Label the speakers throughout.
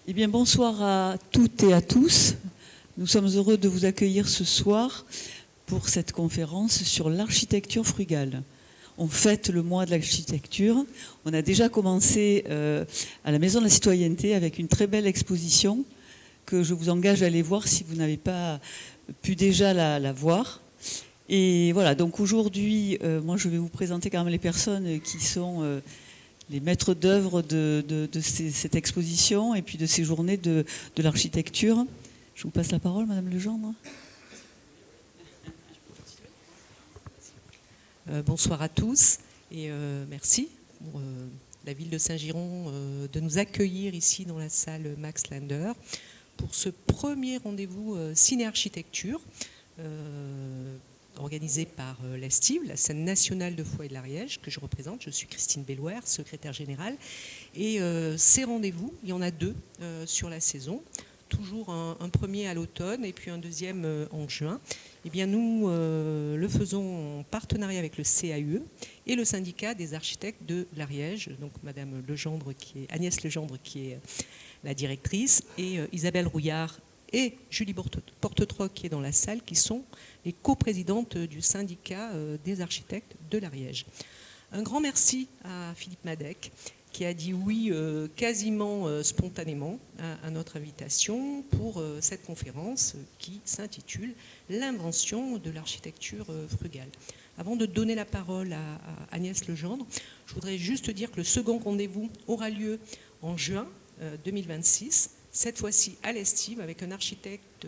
Speaker 1: Eh bien, bonsoir à toutes et à tous. Nous sommes heureux de vous accueillir ce soir pour cette conférence sur l'architecture frugale. On fête le mois de l'architecture. On a déjà commencé à la Maison de la Citoyenneté avec une très belle exposition que je vous engage à aller voir si vous n'avez pas pu déjà la voir. Et voilà, donc aujourd'hui, moi je vais vous présenter quand même les personnes qui sont les maîtres d'œuvre de cette exposition et puis de ces journées de l'architecture. Je vous passe la parole, Madame Legendre.
Speaker 2: Bonsoir à tous et merci pour la ville de Saint-Giron de nous accueillir ici dans la salle Max Lander pour ce premier rendez-vous ciné-architecture organisé par l'ESTIV, la scène nationale de Foix et de l'Ariège, que je représente. Je suis Christine Bellouer, secrétaire générale. Et ces rendez-vous, il y en a deux sur la saison. Toujours un premier à l'automne et puis un deuxième en juin. Eh bien, nous le faisons en partenariat avec le CAUE et le syndicat des architectes de l'Ariège. Donc, Madame Legendre, Agnès Legendre, qui est la directrice, et Isabelle Rouillard et Julie Portetroc, qui est dans la salle, qui sont les coprésidentes du syndicat des architectes de l'Ariège. Un grand merci à Philippe Madec, qui a dit oui quasiment spontanément à notre invitation pour cette conférence qui s'intitule « L'invention de l'architecture frugale ». Avant de donner la parole à Agnès Legendre, je voudrais juste dire que le second rendez-vous aura lieu en juin 2026, cette fois-ci à l'ESTIV, avec un architecte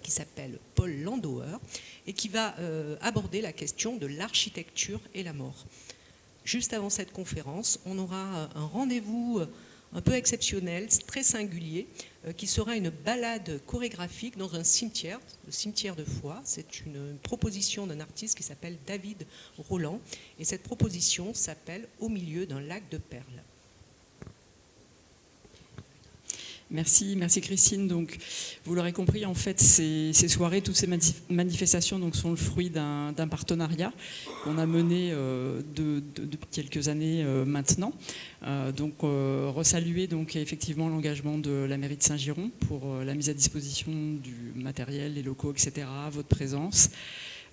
Speaker 2: qui s'appelle Paul Landauer et qui va aborder la question de l'architecture et la mort. Juste avant cette conférence, on aura un rendez-vous un peu exceptionnel, très singulier, qui sera une balade chorégraphique dans un cimetière, le cimetière de Foix. C'est une proposition d'un artiste qui s'appelle David Roland, et cette proposition s'appelle « Au milieu d'un lac de perles ».
Speaker 3: Merci Christine. Donc, vous l'aurez compris, en fait, ces soirées, toutes ces manifestations donc, sont le fruit d'un partenariat qu'on a mené depuis quelques années maintenant. Resaluer donc effectivement l'engagement de la mairie de Saint-Giron pour la mise à disposition du matériel, les locaux, etc., votre présence.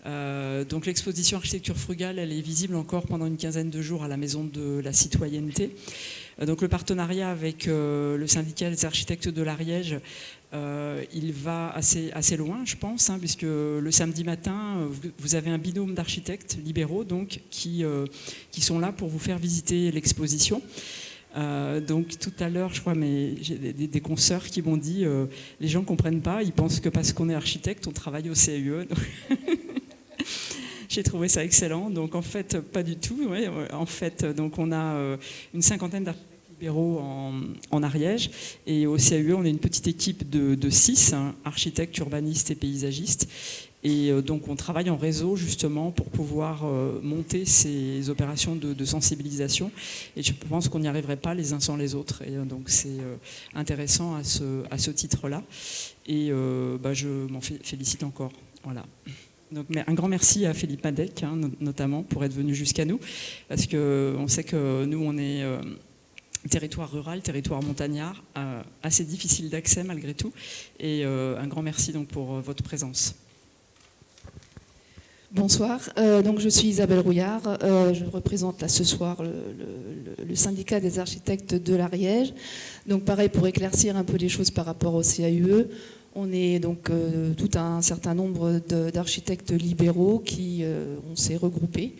Speaker 3: Donc l'exposition Architecture frugale, elle est visible encore pendant une quinzaine de jours à la Maison de la Citoyenneté. Donc le partenariat avec le syndicat des architectes de l'Ariège, il va assez loin, je pense, puisque le samedi matin, vous avez un binôme d'architectes libéraux donc, qui sont là pour vous faire visiter l'exposition. Donc tout à l'heure, je crois, mais j'ai des consoeurs qui m'ont dit les gens ne comprennent pas, ils pensent que parce qu'on est architecte, on travaille au CAUE. J'ai trouvé ça excellent. Donc en fait, pas du tout. Ouais. En fait, donc on a une cinquantaine d'architectes libéraux en Ariège, et au CAUE, on est une petite équipe de 6 architectes, urbanistes et paysagistes. Et donc on travaille en réseau justement pour pouvoir monter ces opérations de sensibilisation. Et je pense qu'on n'y arriverait pas les uns sans les autres. Et donc c'est intéressant à ce titre-là. Et je m'en félicite encore. Voilà. Donc, un grand merci à Philippe Madec, notamment, pour être venu jusqu'à nous, parce qu'on sait que nous, on est territoire rural, territoire montagnard, assez difficile d'accès malgré tout, et un grand merci donc, pour votre présence.
Speaker 4: Bonsoir, donc je suis Isabelle Rouillard, je représente là ce soir le syndicat des architectes de l'Ariège. Donc pareil, pour éclaircir un peu les choses par rapport au CAUE, on est donc tout un certain nombre d'architectes libéraux qui on s'est regroupés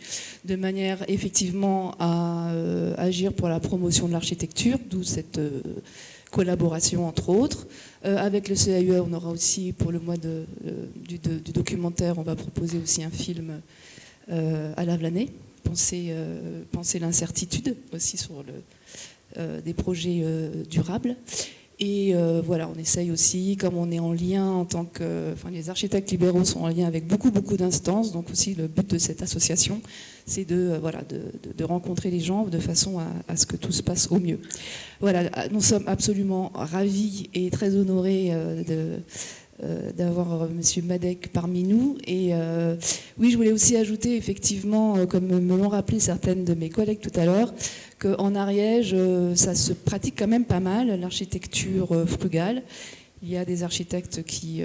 Speaker 4: de manière effectivement à agir pour la promotion de l'architecture, d'où cette collaboration entre autres. Avec le CAUE, on aura aussi pour le mois du documentaire, on va proposer aussi un film à Lavelanet, penser l'incertitude aussi sur des projets durables. Et voilà, on essaye aussi, comme on est en lien en tant que... Enfin, les architectes libéraux sont en lien avec beaucoup d'instances, donc aussi le but de cette association, c'est de rencontrer les gens de façon à ce que tout se passe au mieux. Voilà, nous sommes absolument ravis et très honorés d'avoir M. Madec parmi nous. Et oui, je voulais aussi ajouter, effectivement, comme me l'ont rappelé certaines de mes collègues tout à l'heure, qu'en Ariège, ça se pratique quand même pas mal, l'architecture frugale. Il y a des architectes qui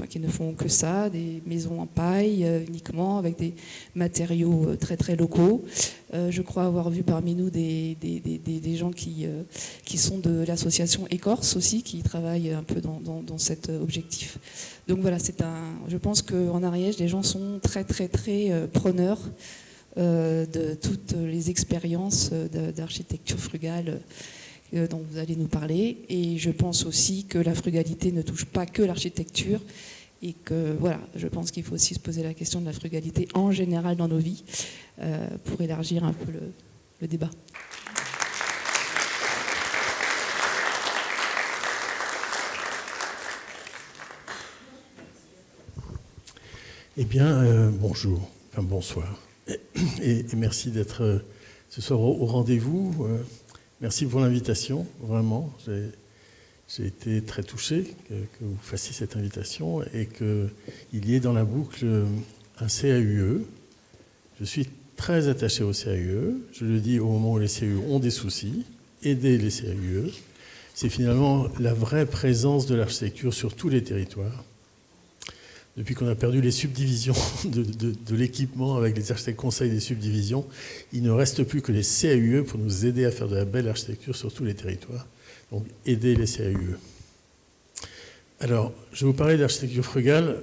Speaker 4: qui ne font que ça, des maisons en paille uniquement, avec des matériaux très très locaux. Je crois avoir vu parmi nous des gens qui sont de l'association Écorce aussi, qui travaillent un peu dans cet objectif. Donc voilà, je pense qu'en Ariège, les gens sont très très très preneurs de toutes les expériences d'architecture frugale dont vous allez nous parler. Et je pense aussi que la frugalité ne touche pas que l'architecture et que voilà, je pense qu'il faut aussi se poser la question de la frugalité en général dans nos vies pour élargir un peu le débat.
Speaker 5: Eh bien, bonjour, enfin bonsoir, et merci d'être ce soir au rendez-vous. Merci pour l'invitation, vraiment. J'ai été très touché que vous fassiez cette invitation et qu'il y ait dans la boucle un CAUE. Je suis très attaché au CAUE. Je le dis au moment où les CAUE ont des soucis. Aider les CAUE, c'est finalement la vraie présence de l'architecture sur tous les territoires. Depuis qu'on a perdu les subdivisions de l'équipement avec les architectes conseils des subdivisions, il ne reste plus que les CAUE pour nous aider à faire de la belle architecture sur tous les territoires. Donc, aider les CAUE. Alors, je vais vous parler d'architecture frugale.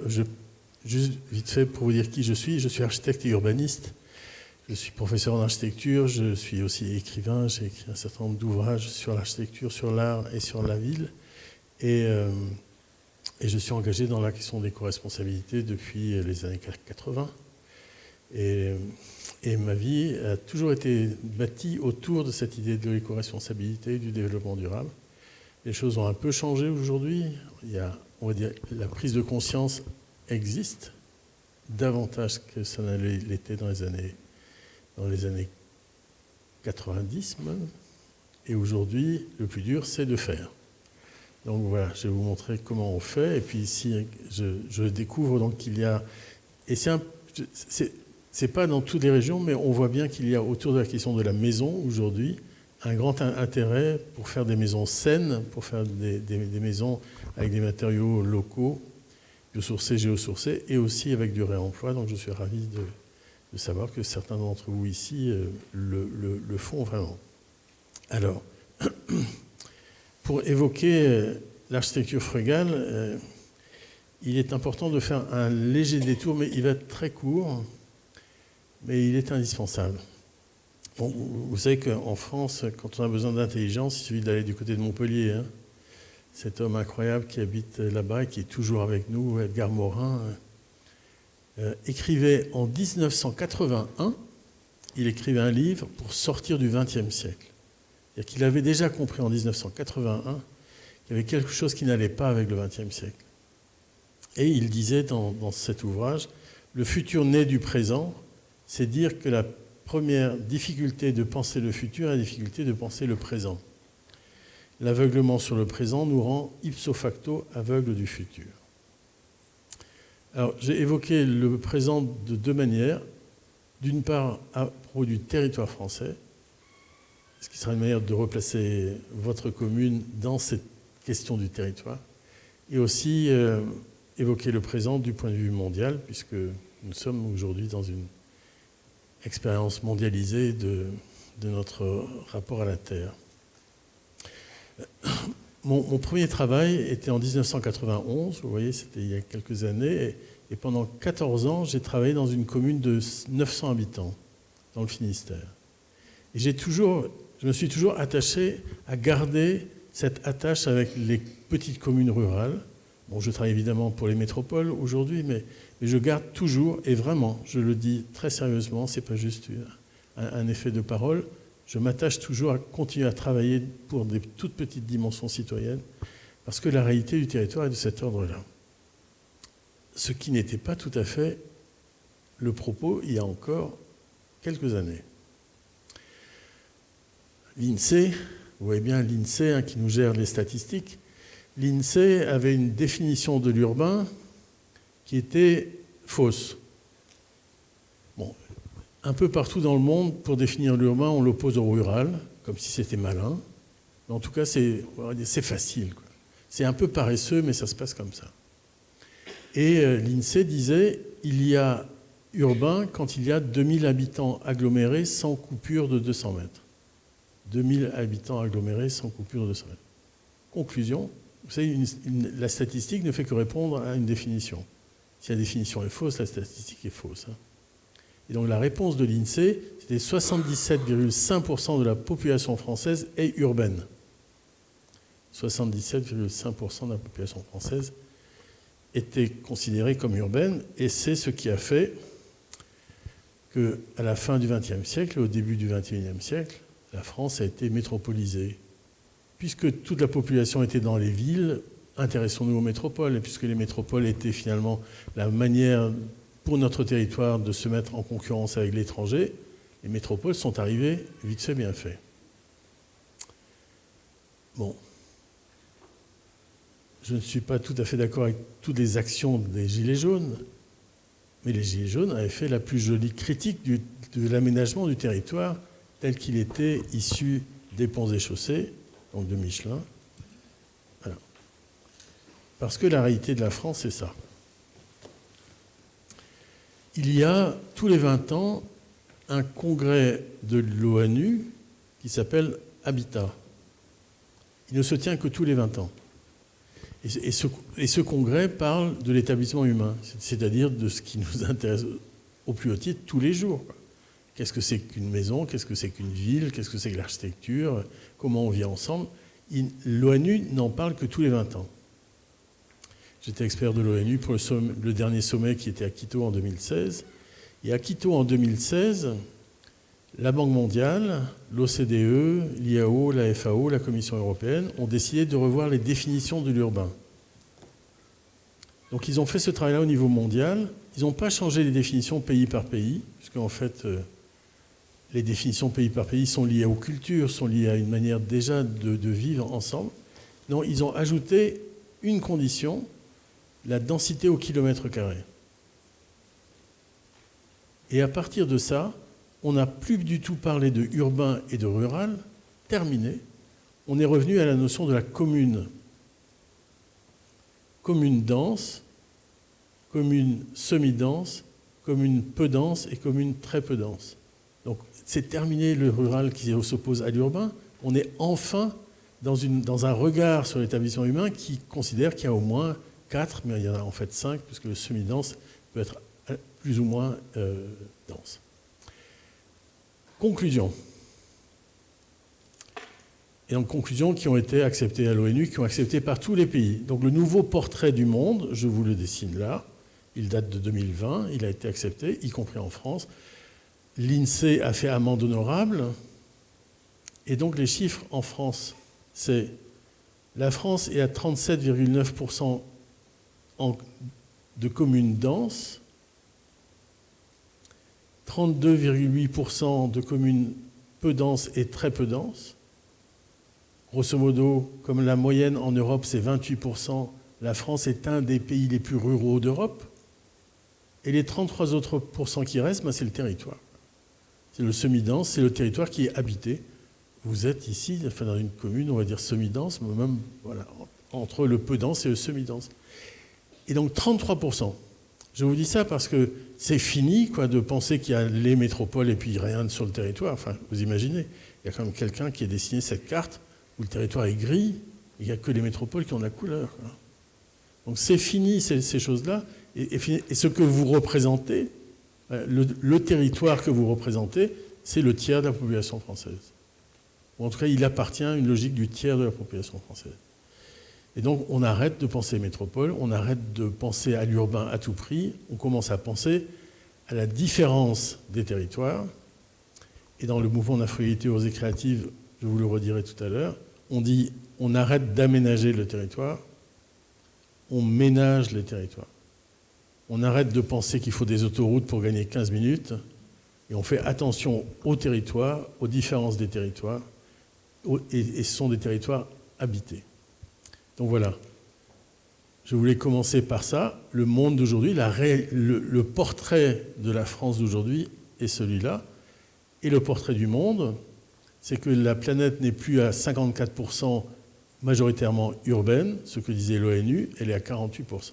Speaker 5: Juste vite fait pour vous dire qui je suis. Je suis architecte et urbaniste. Je suis professeur en architecture. Je suis aussi écrivain. J'ai écrit un certain nombre d'ouvrages sur l'architecture, sur l'art et sur la ville. Et je suis engagé dans la question des co-responsabilités depuis les années 80. Et ma vie a toujours été bâtie autour de cette idée de l'éco-responsabilité, du développement durable. Les choses ont un peu changé aujourd'hui. On va dire, la prise de conscience existe davantage que ça ne l'était dans les années 90 même. Et aujourd'hui, le plus dur, c'est de faire. Donc voilà, je vais vous montrer comment on fait. Et puis ici, je découvre donc qu'il y a... Et c'est pas dans toutes les régions, mais on voit bien qu'il y a autour de la question de la maison aujourd'hui un grand intérêt pour faire des maisons saines, pour faire des maisons avec des matériaux locaux, biosourcés, géosourcés, et aussi avec du réemploi. Donc je suis ravi de savoir que certains d'entre vous ici le font vraiment. Alors... Pour évoquer l'architecture frugale, il est important de faire un léger détour, mais il va être très court, mais il est indispensable. Bon, vous savez qu'en France, quand on a besoin d'intelligence, il suffit d'aller du côté de Montpellier. Hein. Cet homme incroyable qui habite là-bas et qui est toujours avec nous, Edgar Morin, écrivait en 1981, il écrivait un livre pour sortir du XXe siècle. C'est-à-dire qu'il avait déjà compris en 1981 qu'il y avait quelque chose qui n'allait pas avec le XXe siècle. Et il disait dans cet ouvrage, le futur naît du présent, c'est dire que la première difficulté de penser le futur est la difficulté de penser le présent. L'aveuglement sur le présent nous rend ipso facto aveugles du futur. Alors, j'ai évoqué le présent de deux manières. D'une part, à propos du territoire français, ce qui sera une manière de replacer votre commune dans cette question du territoire, et aussi évoquer le présent du point de vue mondial, puisque nous sommes aujourd'hui dans une expérience mondialisée de notre rapport à la Terre. Mon premier travail était en 1991, vous voyez, c'était il y a quelques années, et pendant 14 ans, j'ai travaillé dans une commune de 900 habitants, dans le Finistère. Et je me suis toujours attaché à garder cette attache avec les petites communes rurales. Bon, je travaille évidemment pour les métropoles aujourd'hui, mais je garde toujours, et vraiment, je le dis très sérieusement, ce n'est pas juste un effet de parole, je m'attache toujours à continuer à travailler pour des toutes petites dimensions citoyennes, parce que la réalité du territoire est de cet ordre-là. Ce qui n'était pas tout à fait le propos il y a encore quelques années. L'INSEE, vous voyez bien l'INSEE qui nous gère les statistiques, l'INSEE avait une définition de l'urbain qui était fausse. Bon, un peu partout dans le monde, pour définir l'urbain, on l'oppose au rural, comme si c'était malin. Mais en tout cas, c'est facile, quoi. C'est un peu paresseux, mais ça se passe comme ça. Et l'INSEE disait, il y a urbain quand il y a 2000 habitants agglomérés sans coupure de 200 mètres. 2000 habitants agglomérés sans coupure de 200 mètres. Conclusion, vous savez, la statistique ne fait que répondre à une définition. Si la définition est fausse, la statistique est fausse. Et donc la réponse de l'INSEE, c'était 77,5% de la population française est urbaine. 77,5% de la population française était considérée comme urbaine, et c'est ce qui a fait qu'à la fin du XXe siècle et au début du XXIe siècle, la France a été métropolisée. Puisque toute la population était dans les villes, intéressons-nous aux métropoles, et puisque les métropoles étaient finalement la manière pour notre territoire de se mettre en concurrence avec l'étranger, les métropoles sont arrivées vite fait, bien fait. Bon. Je ne suis pas tout à fait d'accord avec toutes les actions des Gilets jaunes, mais les Gilets jaunes avaient fait la plus jolie critique de l'aménagement du territoire tel qu'il était issu des ponts et chaussées, donc de Michelin. Voilà. Parce que la réalité de la France, c'est ça. Il y a, tous les 20 ans, un congrès de l'ONU qui s'appelle Habitat. Il ne se tient que tous les 20 ans. Et ce congrès parle de l'établissement humain, c'est-à-dire de ce qui nous intéresse au plus haut titre tous les jours. Qu'est-ce que c'est qu'une maison? Qu'est-ce que c'est qu'une ville? Qu'est-ce que c'est que l'architecture? Comment on vit ensemble? L'ONU n'en parle que tous les 20 ans. J'étais expert de l'ONU pour le dernier sommet qui était à Quito en 2016. Et à Quito en 2016, la Banque mondiale, l'OCDE, l'IAO, la FAO, la Commission européenne ont décidé de revoir les définitions de l'urbain. Donc ils ont fait ce travail-là au niveau mondial. Ils n'ont pas changé les définitions pays par pays, puisqu'en fait, les définitions pays par pays sont liées aux cultures, sont liées à une manière déjà de vivre ensemble. Non, ils ont ajouté une condition, la densité au kilomètre carré. Et à partir de ça, on n'a plus du tout parlé de urbain et de rural, terminé. On est revenu à la notion de la commune. Commune dense, commune semi-dense, commune peu dense et commune très peu dense. Donc c'est terminé le rural qui s'oppose à l'urbain. On est enfin dans un regard sur l'établissement humain qui considère qu'il y a au moins 4, mais il y en a en fait 5, puisque le semi-dense peut être plus ou moins dense. Conclusion. Et donc conclusions qui ont été acceptées à l'ONU, qui ont été acceptées par tous les pays. Donc le nouveau portrait du monde, je vous le dessine là, il date de 2020, il a été accepté, y compris en France. L'INSEE a fait amende honorable. Et donc les chiffres en France, c'est la France est à 37,9% de communes denses, 32,8% de communes peu denses et très peu denses. Grosso modo, comme la moyenne en Europe, c'est 28%, la France est un des pays les plus ruraux d'Europe. Et les 33 autres pourcents qui restent, c'est le territoire. C'est le semi-dense, c'est le territoire qui est habité. Vous êtes ici, dans une commune, on va dire semi-dense, mais même voilà, entre le peu dense et le semi-dense. Et donc 33%. Je vous dis ça parce que c'est fini de penser qu'il y a les métropoles et puis rien sur le territoire. Enfin, vous imaginez, il y a quand même quelqu'un qui a dessiné cette carte où le territoire est gris, il n'y a que les métropoles qui ont de la couleur. Donc c'est fini ces choses-là. Et ce que vous représentez, le territoire que vous représentez, c'est le tiers de la population française. Ou en tout cas, il appartient à une logique du tiers de la population française. Et donc, on arrête de penser métropole, on arrête de penser à l'urbain à tout prix, on commence à penser à la différence des territoires. Et dans le mouvement d'influidité aux et créative, je vous le redirai tout à l'heure, on dit on arrête d'aménager le territoire, on ménage les territoires. On arrête de penser qu'il faut des autoroutes pour gagner 15 minutes et on fait attention aux territoires, aux différences des territoires, et ce sont des territoires habités. Donc voilà, je voulais commencer par ça. Le monde d'aujourd'hui, le portrait de la France d'aujourd'hui est celui-là. Et le portrait du monde, c'est que la planète n'est plus à 54% majoritairement urbaine, ce que disait l'ONU, elle est à 48%.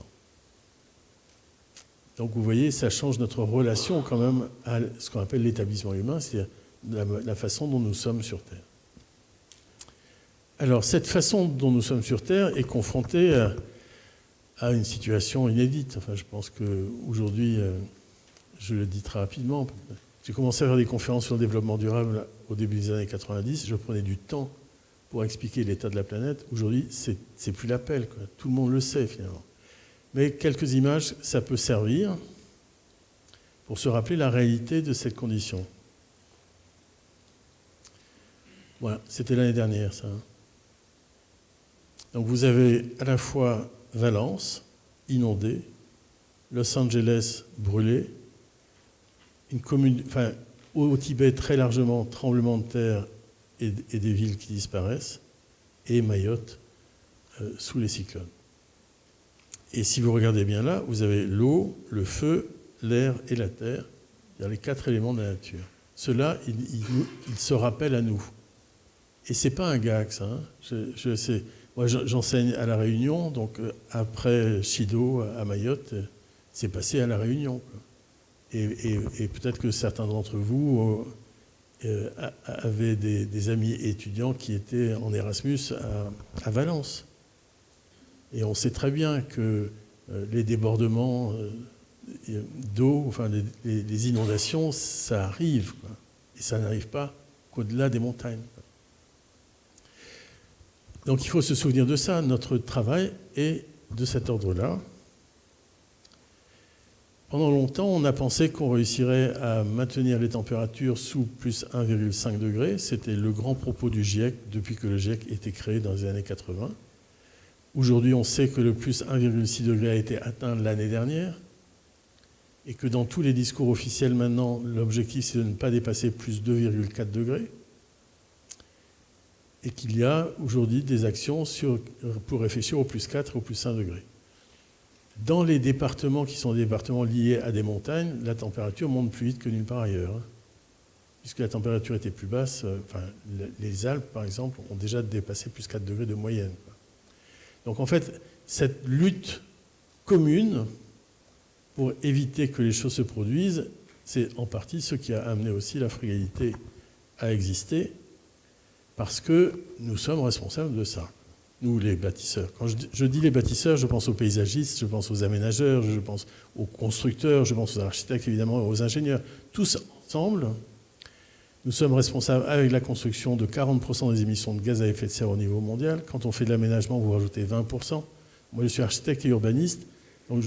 Speaker 5: Donc vous voyez, ça change notre relation quand même à ce qu'on appelle l'établissement humain, c'est-à-dire la façon dont nous sommes sur Terre. Alors cette façon dont nous sommes sur Terre est confrontée à une situation inédite. Enfin, je pense qu'aujourd'hui, je le dis très rapidement, j'ai commencé à faire des conférences sur le développement durable au début des années 90, je prenais du temps pour expliquer l'état de la planète. Aujourd'hui, c'est plus l'appel, quoi. Tout le monde le sait finalement. Mais quelques images, ça peut servir pour se rappeler la réalité de cette condition. Voilà, c'était l'année dernière, ça. Donc vous avez à la fois Valence, inondée, Los Angeles, brûlée, une commune, enfin, au Tibet, très largement, tremblement de terre et des villes qui disparaissent, et Mayotte, sous les cyclones. Et si vous regardez bien là, vous avez l'eau, le feu, l'air et la terre, c'est-à-dire les 4 éléments de la nature. Ceux-là, ils se rappellent à nous. Et c'est pas un gag, ça. Hein. Je sais. Moi, j'enseigne à La Réunion, donc après Chido, à Mayotte, c'est passé à La Réunion. Quoi. Et peut-être que certains d'entre vous avaient des amis étudiants qui étaient en Erasmus à Valence. Et on sait très bien que les débordements d'eau, enfin les inondations, ça arrive. Quoi. Et ça n'arrive pas qu'au-delà des montagnes. Donc il faut se souvenir de ça. Notre travail est de cet ordre-là. Pendant longtemps, on a pensé qu'on réussirait à maintenir les températures sous plus 1,5 degré. C'était le grand propos du GIEC depuis que le GIEC était créé dans les années 80. Aujourd'hui, on sait que le plus 1,6 degré a été atteint l'année dernière et que dans tous les discours officiels maintenant, l'objectif c'est de ne pas dépasser plus 2,4 degrés et qu'il y a aujourd'hui des actions pour réfléchir au plus 4 et au plus 1 degré. Dans les départements qui sont des départements liés à des montagnes, la température monte plus vite que nulle part ailleurs. Puisque la température était plus basse, les Alpes, par exemple, ont déjà dépassé plus 4 degrés de moyenne. Donc en fait, cette lutte commune pour éviter que les choses se produisent, c'est en partie ce qui a amené aussi la frugalité à exister, parce que nous sommes responsables de ça, nous les bâtisseurs. Quand je dis les bâtisseurs, je pense aux paysagistes, je pense aux aménageurs, je pense aux constructeurs, je pense aux architectes évidemment, aux ingénieurs. Tous ensemble, nous sommes responsables avec la construction de 40% des émissions de gaz à effet de serre au niveau mondial. Quand on fait de l'aménagement, vous rajoutez 20%. Moi, je suis architecte et urbaniste, donc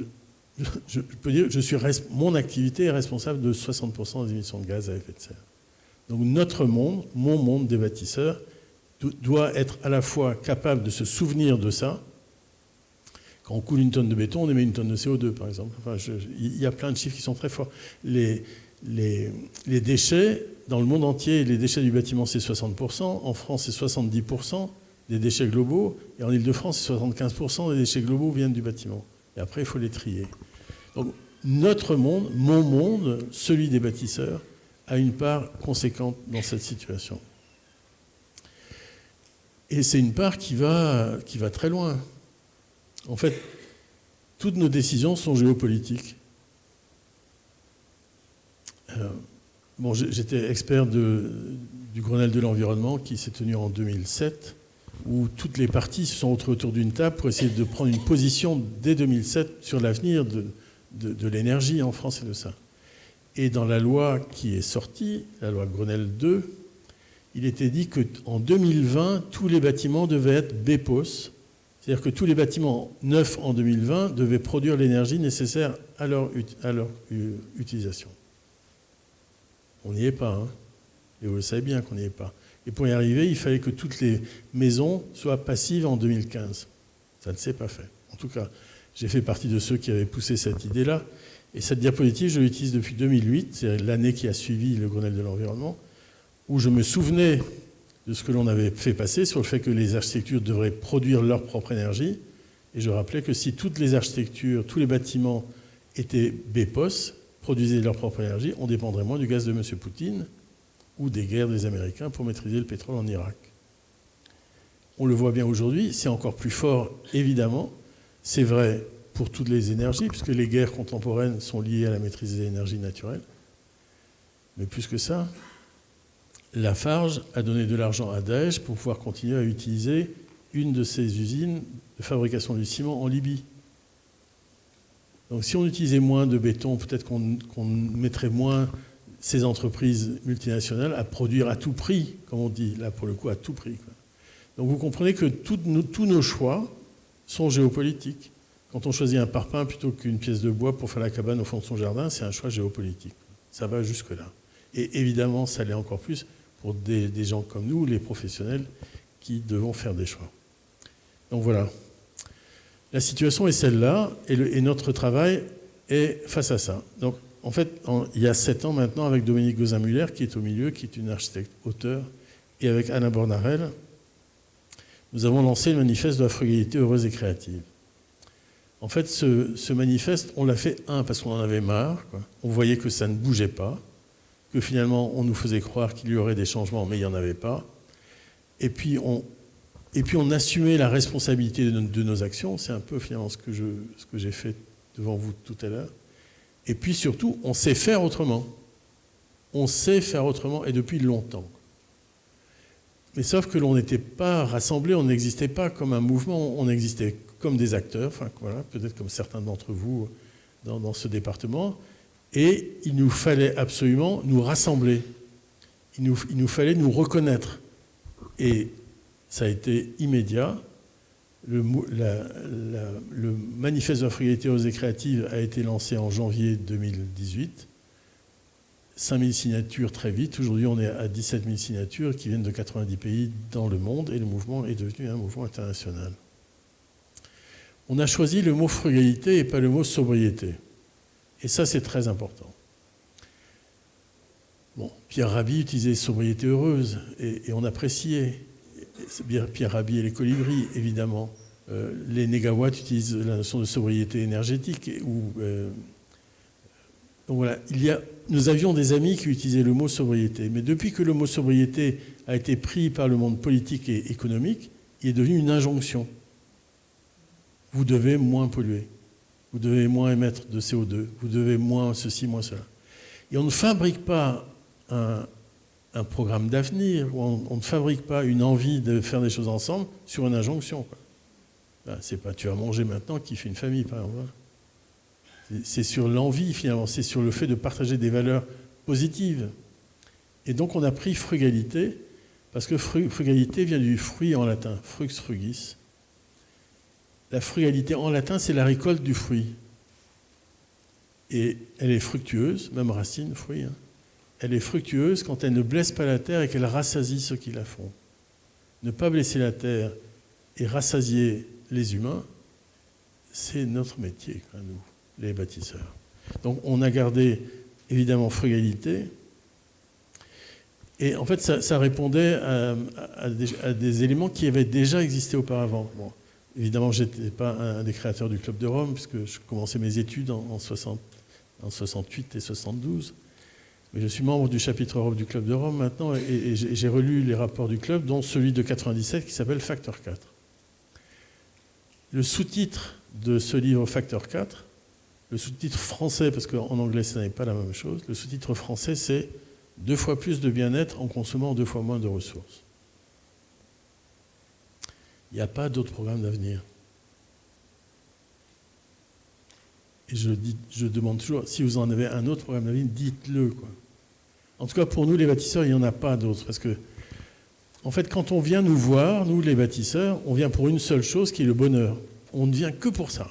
Speaker 5: je peux dire que mon activité est responsable de 60% des émissions de gaz à effet de serre. Donc notre monde, mon monde des bâtisseurs, doit être à la fois capable de se souvenir de ça. Quand on coule une tonne de béton, on émet une tonne de CO2, par exemple. Enfin, il y a plein de chiffres qui sont très forts. Les déchets, dans le monde entier, les déchets du bâtiment, c'est 60%. En France, c'est 70% des déchets globaux. Et en Ile-de-France, c'est 75% des déchets globaux viennent du bâtiment. Et après, il faut les trier. Donc, notre monde, mon monde, celui des bâtisseurs, a une part conséquente dans cette situation. Et c'est une part qui va très loin. En fait, toutes nos décisions sont géopolitiques. Bon, j'étais expert du Grenelle de l'environnement qui s'est tenu en 2007, où toutes les parties se sont retrouvées autour d'une table pour essayer de prendre une position dès 2007 sur l'avenir de l'énergie en France et de ça. Et dans la loi qui est sortie, la loi Grenelle 2, il était dit qu'en 2020, tous les bâtiments devaient être BEPOS, c'est-à-dire que tous les bâtiments neufs en 2020 devaient produire l'énergie nécessaire à leur utilisation. On n'y est pas, hein. Et vous le savez bien qu'on n'y est pas. Et pour y arriver, il fallait que toutes les maisons soient passives en 2015. Ça ne s'est pas fait. En tout cas, j'ai fait partie de ceux qui avaient poussé cette idée-là. Et cette diapositive, je l'utilise depuis 2008, c'est l'année qui a suivi le Grenelle de l'environnement, où je me souvenais de ce que l'on avait fait passer sur le fait que les architectures devraient produire leur propre énergie. Et je rappelais que si toutes les architectures, tous les bâtiments étaient BEPOS, produisaient leur propre énergie, on dépendrait moins du gaz de M. Poutine ou des guerres des Américains pour maîtriser le pétrole en Irak. On le voit bien aujourd'hui, c'est encore plus fort, évidemment. C'est vrai pour toutes les énergies, puisque les guerres contemporaines sont liées à la maîtrise des énergies naturelles. Mais plus que ça, Lafarge a donné de l'argent à Daesh pour pouvoir continuer à utiliser une de ses usines de fabrication du ciment en Libye. Donc si on utilisait moins de béton, peut-être qu'on mettrait moins ces entreprises multinationales à produire à tout prix, comme on dit, là pour le coup à tout prix, quoi. Donc vous comprenez que tous nos choix sont géopolitiques. Quand on choisit un parpaing plutôt qu'une pièce de bois pour faire la cabane au fond de son jardin, c'est un choix géopolitique. Ça va jusque-là. Et évidemment, ça l'est encore plus pour des gens comme nous, les professionnels, qui devons faire des choix. Donc voilà. La situation est celle-là, et notre travail est face à ça. Donc, en fait, il y a 7 ans maintenant, avec Dominique Gozin-Muller, qui est au milieu, qui est une architecte auteure, et avec Anna Bornarel, nous avons lancé le manifeste de la frugalité heureuse et créative. En fait, ce manifeste, on l'a fait, parce qu'on en avait marre, quoi. On voyait que ça ne bougeait pas, que finalement, on nous faisait croire qu'il y aurait des changements, mais il n'y en avait pas. Et puis, on assumait la responsabilité de nos actions. C'est un peu finalement ce que j'ai fait devant vous tout à l'heure. Et puis surtout, on sait faire autrement. On sait faire autrement, et depuis longtemps. Mais sauf que l'on n'était pas rassemblés, on n'existait pas comme un mouvement, on existait comme des acteurs, enfin voilà, peut-être comme certains d'entre vous dans ce département. Et il nous fallait absolument nous rassembler. Il nous fallait nous reconnaître. Et ça a été immédiat. Le manifeste de la frugalité heureuse et créative a été lancé en janvier 2018. 5000 signatures très vite. Aujourd'hui, on est à 17 000 signatures qui viennent de 90 pays dans le monde et le mouvement est devenu un mouvement international. On a choisi le mot frugalité et pas le mot sobriété. Et ça, c'est très important. Bon, Pierre Rabhi utilisait sobriété heureuse et on appréciait. Pierre Rabhi et les colibris, évidemment. Les négawatts utilisent la notion de sobriété énergétique. Donc voilà, nous avions des amis qui utilisaient le mot sobriété. Mais depuis que le mot sobriété a été pris par le monde politique et économique, il est devenu une injonction. Vous devez moins polluer. Vous devez moins émettre de CO2. Vous devez moins ceci, moins cela. Et on ne fabrique pas un programme d'avenir, on ne fabrique pas une envie de faire des choses ensemble sur une injonction, quoi. Ben, c'est pas tu vas manger maintenant qui fait une famille, par exemple. C'est sur l'envie, finalement, c'est sur le fait de partager des valeurs positives. Et donc on a pris frugalité, parce que frugalité vient du fruit en latin, frux frugis. La frugalité en latin, c'est la récolte du fruit. Et elle est fructueuse, même racine, fruit, hein. Elle est fructueuse quand elle ne blesse pas la terre et qu'elle rassasie ceux qui la font. Ne pas blesser la terre et rassasier les humains, c'est notre métier, nous, les bâtisseurs. Donc on a gardé évidemment frugalité. Et en fait, ça répondait à des éléments qui avaient déjà existé auparavant. Bon, évidemment, je n'étais pas un des créateurs du Club de Rome, puisque je commençais mes études en 68 et 72. Mais je suis membre du chapitre Europe du Club de Rome maintenant, et j'ai relu les rapports du club, dont celui de 97 qui s'appelle Facteur 4. Le sous-titre de ce livre Facteur 4, le sous-titre français, parce qu'en anglais ce n'est pas la même chose, le sous-titre français c'est 2 fois plus de bien-être en consommant 2 fois moins de ressources. Il n'y a pas d'autre programme d'avenir. Et je demande toujours, si vous en avez un autre programme d'avenir, dites-le, quoi. En tout cas, pour nous, les bâtisseurs, il n'y en a pas d'autre. Parce que, en fait, quand on vient nous voir, nous, les bâtisseurs, on vient pour une seule chose, qui est le bonheur. On ne vient que pour ça.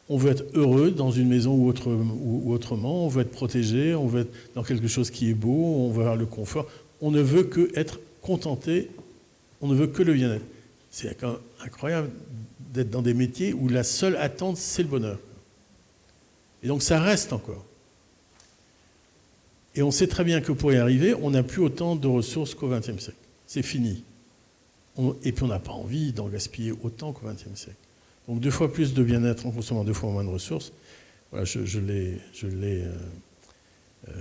Speaker 5: On veut être heureux dans une maison ou autrement, on veut être protégé, on veut être dans quelque chose qui est beau, on veut avoir le confort. On ne veut que être contenté, on ne veut que le bien-être. C'est quand même incroyable d'être dans des métiers où la seule attente, c'est le bonheur. Et donc ça reste encore. Et on sait très bien que pour y arriver, on n'a plus autant de ressources qu'au XXe siècle. C'est fini. Et puis on n'a pas envie d'en gaspiller autant qu'au XXe siècle. Donc 2 fois plus de bien-être en consommant 2 fois moins de ressources. Voilà, je l'ai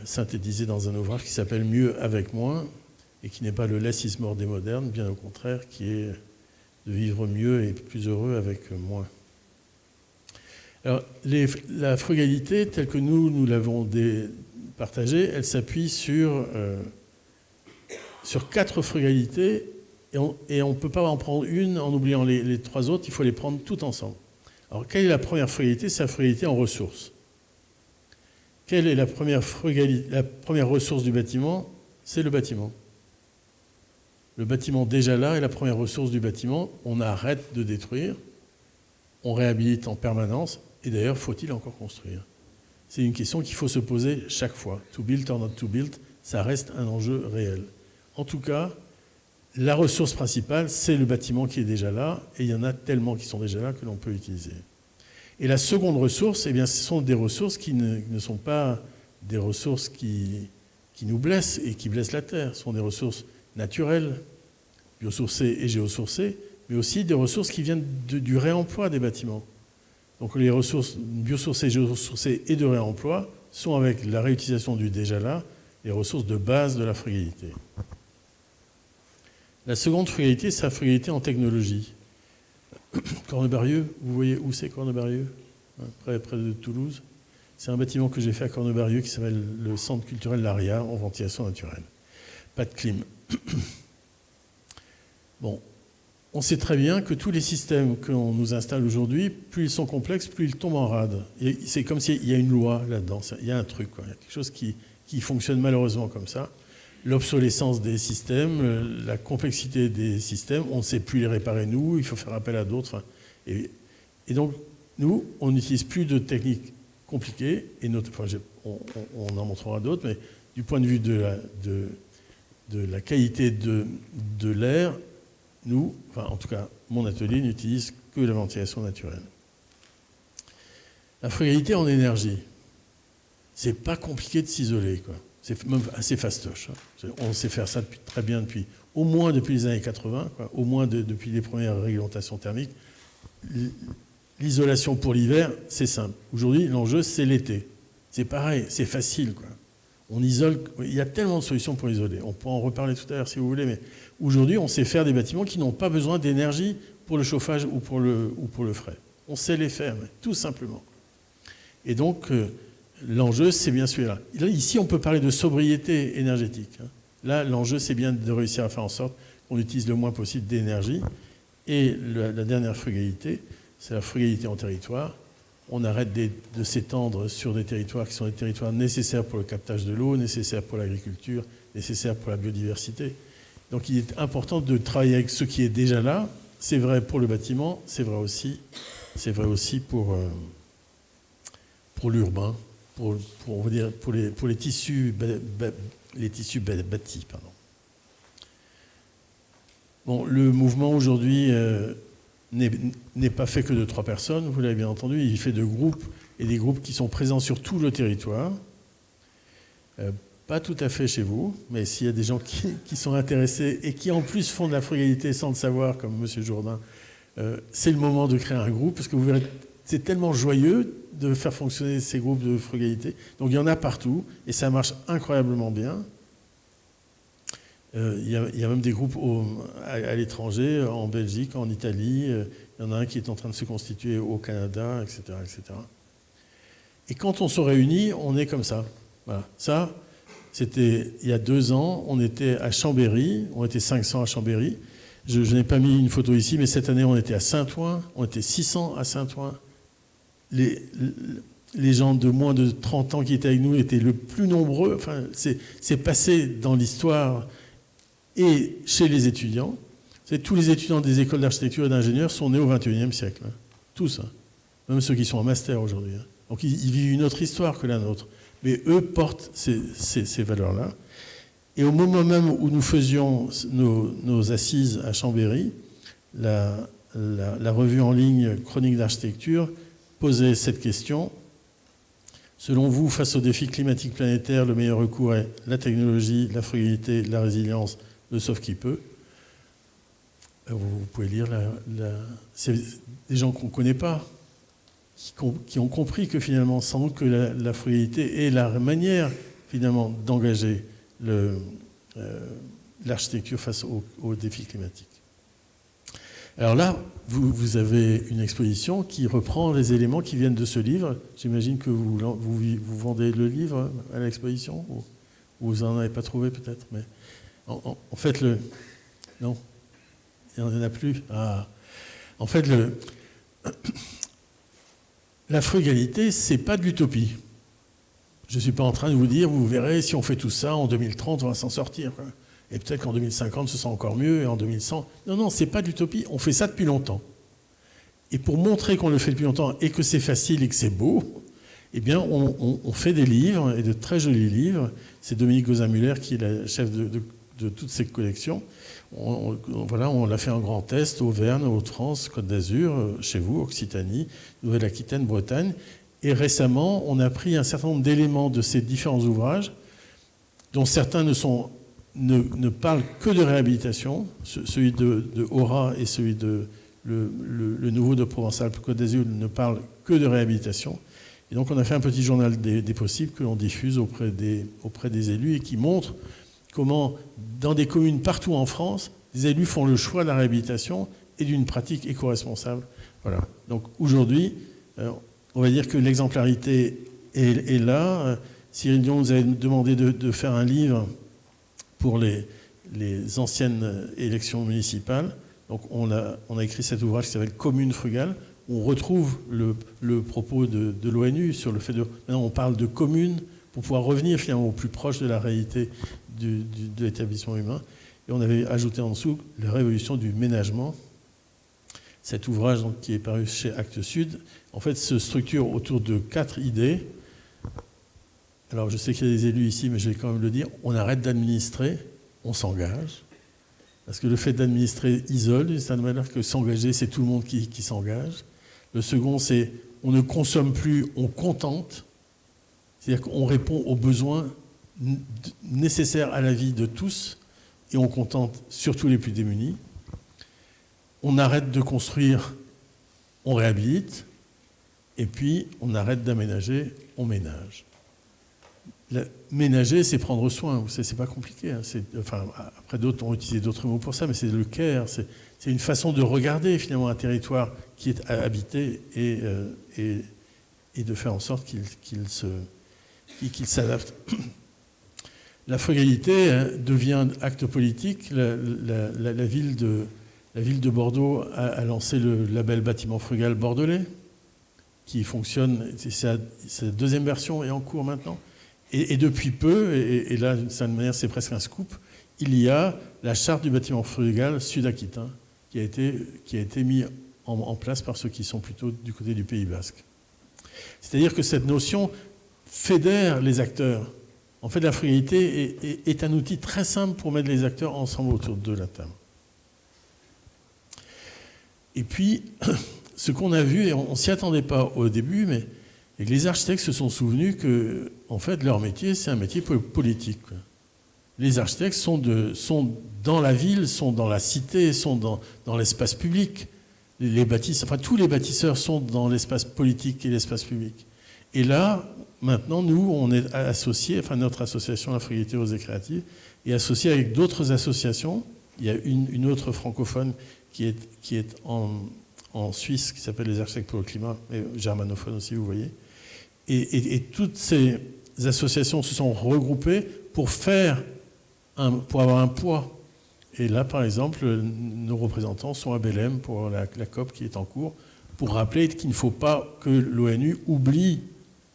Speaker 5: synthétisé dans un ouvrage qui s'appelle « Mieux avec moins » et qui n'est pas le less is more des modernes, bien au contraire, qui est de vivre mieux et plus heureux avec moins. Alors, la frugalité, telle que nous l'avons partagée, elle s'appuie sur 4 frugalités et on ne peut pas en prendre une en oubliant les 3 autres, il faut les prendre toutes ensemble. Alors, quelle est la première frugalité? C'est la frugalité en ressources. Quelle est la première ressource du bâtiment? C'est le bâtiment. Le bâtiment déjà là est la première ressource du bâtiment. On arrête de détruire, on réhabilite en permanence. Et d'ailleurs, faut-il encore construire? C'est une question qu'il faut se poser chaque fois. To build or not to build, ça reste un enjeu réel. En tout cas, la ressource principale, c'est le bâtiment qui est déjà là. Et il y en a tellement qui sont déjà là que l'on peut utiliser. Et la seconde ressource, eh bien, ce sont des ressources qui ne sont pas des ressources qui nous blessent et qui blessent la Terre. Ce sont des ressources naturelles, biosourcées et géosourcées, mais aussi des ressources qui viennent du réemploi des bâtiments. Donc les ressources biosourcées, géosourcées et de réemploi sont, avec la réutilisation du déjà là, les ressources de base de la frugalité. La seconde frugalité, c'est la frugalité en technologie. Cornebarieux, vous voyez où c'est Cornebarieux? Près de Toulouse. C'est un bâtiment que j'ai fait à Cornebarieux qui s'appelle le Centre culturel L'Aria en ventilation naturelle. Pas de clim. Bon, on sait très bien que tous les systèmes qu'on nous installe aujourd'hui, plus ils sont complexes, plus ils tombent en rade. Et c'est comme s'il y a une loi là-dedans, il y a un truc, quoi. Il y a quelque chose qui fonctionne malheureusement comme ça. L'obsolescence des systèmes, la complexité des systèmes, on ne sait plus les réparer nous, il faut faire appel à d'autres. Et donc, nous, on n'utilise plus de techniques compliquées, et on en montrera d'autres, mais du point de vue de la qualité de l'air, nous, en tout cas, mon atelier n'utilise que la ventilation naturelle. La frugalité en énergie, c'est pas compliqué de s'isoler, quoi. C'est même assez fastoche. On sait faire ça très bien au moins depuis les années 80, quoi, au moins depuis les premières réglementations thermiques. L'isolation pour l'hiver, c'est simple. Aujourd'hui, l'enjeu, c'est l'été. C'est pareil, c'est facile, quoi. On isole, il y a tellement de solutions pour isoler. On peut en reparler tout à l'heure si vous voulez, mais aujourd'hui, on sait faire des bâtiments qui n'ont pas besoin d'énergie pour le chauffage ou pour le frais. On sait les faire, tout simplement. Et donc, l'enjeu, c'est bien celui-là. Ici, on peut parler de sobriété énergétique. Là, l'enjeu, c'est bien de réussir à faire en sorte qu'on utilise le moins possible d'énergie. Et la dernière frugalité, c'est la frugalité en territoire. On arrête de s'étendre sur des territoires qui sont des territoires nécessaires pour le captage de l'eau, nécessaires pour l'agriculture, nécessaires pour la biodiversité. Donc il est important de travailler avec ce qui est déjà là. C'est vrai pour le bâtiment, c'est vrai aussi pour l'urbain, pour les tissus bâtis. Pardon. Bon, le mouvement aujourd'hui n'est pas fait que de 3 personnes, vous l'avez bien entendu, il fait de groupes, et des groupes qui sont présents sur tout le territoire. Pas tout à fait chez vous, mais s'il y a des gens qui sont intéressés et qui en plus font de la frugalité sans le savoir, comme M. Jourdain, c'est le moment de créer un groupe, parce que vous verrez, c'est tellement joyeux de faire fonctionner ces groupes de frugalité. Donc il y en a partout, et ça marche incroyablement bien. Il y a même des groupes à l'étranger, en Belgique, en Italie. Il y en a un qui est en train de se constituer au Canada, etc., etc. Et quand on se réunit, on est comme ça. Voilà. Ça, c'était il y a 2 ans. On était à Chambéry. On était 500 à Chambéry. Je n'ai pas mis une photo ici, mais cette année, on était à Saint-Ouen. On était 600 à Saint-Ouen. Les gens de moins de 30 ans qui étaient avec nous étaient le plus nombreux. Enfin, c'est passé dans l'histoire. Et chez les étudiants, tous les étudiants des écoles d'architecture et d'ingénieurs sont nés au XXIe siècle. Tous. Même ceux qui sont en master aujourd'hui. Donc ils vivent une autre histoire que la nôtre. Mais eux portent ces valeurs-là. Et au moment même où nous faisions nos assises à Chambéry, la revue en ligne Chronique d'architecture posait cette question. Selon vous, face aux défis climatiques planétaires, le meilleur recours est la technologie, la frugalité, la résilience, le sauve qui peut. Vous pouvez lire, c'est des gens qu'on ne connaît pas. qui ont compris que finalement, sans doute que la frugalité est la manière finalement d'engager l'architecture face aux défis climatiques. Alors là, vous avez une exposition qui reprend les éléments qui viennent de ce livre. J'imagine que vous vendez le livre à l'exposition, ou vous n'en avez pas trouvé peut-être, mais en fait, non, il n'y en a plus. Ah. En fait, la frugalité, c'est pas de l'utopie. Je ne suis pas en train de vous dire, vous verrez, si on fait tout ça, en 2030, on va s'en sortir. Et peut-être qu'en 2050, ce sera encore mieux, et en 2100... Non, c'est pas de l'utopie, on fait ça depuis longtemps. Et pour montrer qu'on le fait depuis longtemps, et que c'est facile et que c'est beau, eh bien, on fait des livres, et de très jolis livres. C'est Dominique Gozin-Muller qui est la chef de toutes ces collections. On l'a fait en grand test, Auvergne, Hauts-de-France, Côte d'Azur, chez vous, Occitanie, Nouvelle-Aquitaine, Bretagne. Et récemment, on a pris un certain nombre d'éléments de ces différents ouvrages, dont certains ne parlent que de réhabilitation. Celui de Aura et celui de le nouveau de Provence-Alpes-Côte d'Azur ne parlent que de réhabilitation. Et donc on a fait un petit journal des possibles que l'on diffuse auprès des élus et qui montre comment, dans des communes partout en France, les élus font le choix de la réhabilitation et d'une pratique éco-responsable. Voilà. Donc aujourd'hui, on va dire que l'exemplarité est là. Cyril Dion nous avait demandé de faire un livre pour les anciennes élections municipales. Donc on a écrit cet ouvrage qui s'appelle « Commune frugale », où on retrouve le propos de l'ONU sur le fait de... Maintenant, on parle de commune pour pouvoir revenir finalement au plus proche de la réalité de l'établissement humain. Et on avait ajouté en dessous la révolution du ménagement. Cet ouvrage donc, qui est paru chez Actes Sud, en fait, se structure autour de 4 idées. Alors, je sais qu'il y a des élus ici, mais je vais quand même le dire. On arrête d'administrer, on s'engage. Parce que le fait d'administrer isole, d'une certaine manière, que s'engager, c'est tout le monde qui s'engage. Le second, c'est on ne consomme plus, on contente. C'est-à-dire qu'on répond aux besoins nécessaires à la vie de tous et on contente surtout les plus démunis. On arrête de construire, on réhabilite. Et puis, on arrête d'aménager, on ménage. Ménager, c'est prendre soin. C'est pas compliqué. Hein. Après, d'autres ont utilisé d'autres mots pour ça, mais c'est le care. C'est une façon de regarder finalement un territoire qui est habité et de faire en sorte qu'il s'adapte. La frugalité devient acte politique. La ville de Bordeaux a lancé le label bâtiment frugal bordelais, qui fonctionne. C'est la deuxième version est en cours maintenant. Et depuis peu, et là, d'une certaine manière, c'est presque un scoop, il y a la charte du bâtiment frugal sud-aquitain qui a été mise en place par ceux qui sont plutôt du côté du Pays Basque. C'est-à-dire que cette notion fédère les acteurs. En fait, la frugalité est un outil très simple pour mettre les acteurs ensemble autour de la table. Et puis, ce qu'on a vu, et on ne s'y attendait pas au début, mais et que les architectes se sont souvenus que, en fait, leur métier, c'est un métier politique. Les architectes sont dans la ville, sont dans la cité, sont dans l'espace public. Tous les bâtisseurs sont dans l'espace politique et l'espace public. Et là, maintenant, nous, on est associés, notre association La Frugalité Rose et Créative, est associée avec d'autres associations. Il y a une autre francophone qui est en Suisse, qui s'appelle les Architectes pour le Climat, et germanophone aussi, vous voyez. Et toutes ces associations se sont regroupées pour avoir un poids. Et là, par exemple, nos représentants sont à Belém pour la COP qui est en cours, pour rappeler qu'il ne faut pas que l'ONU oublie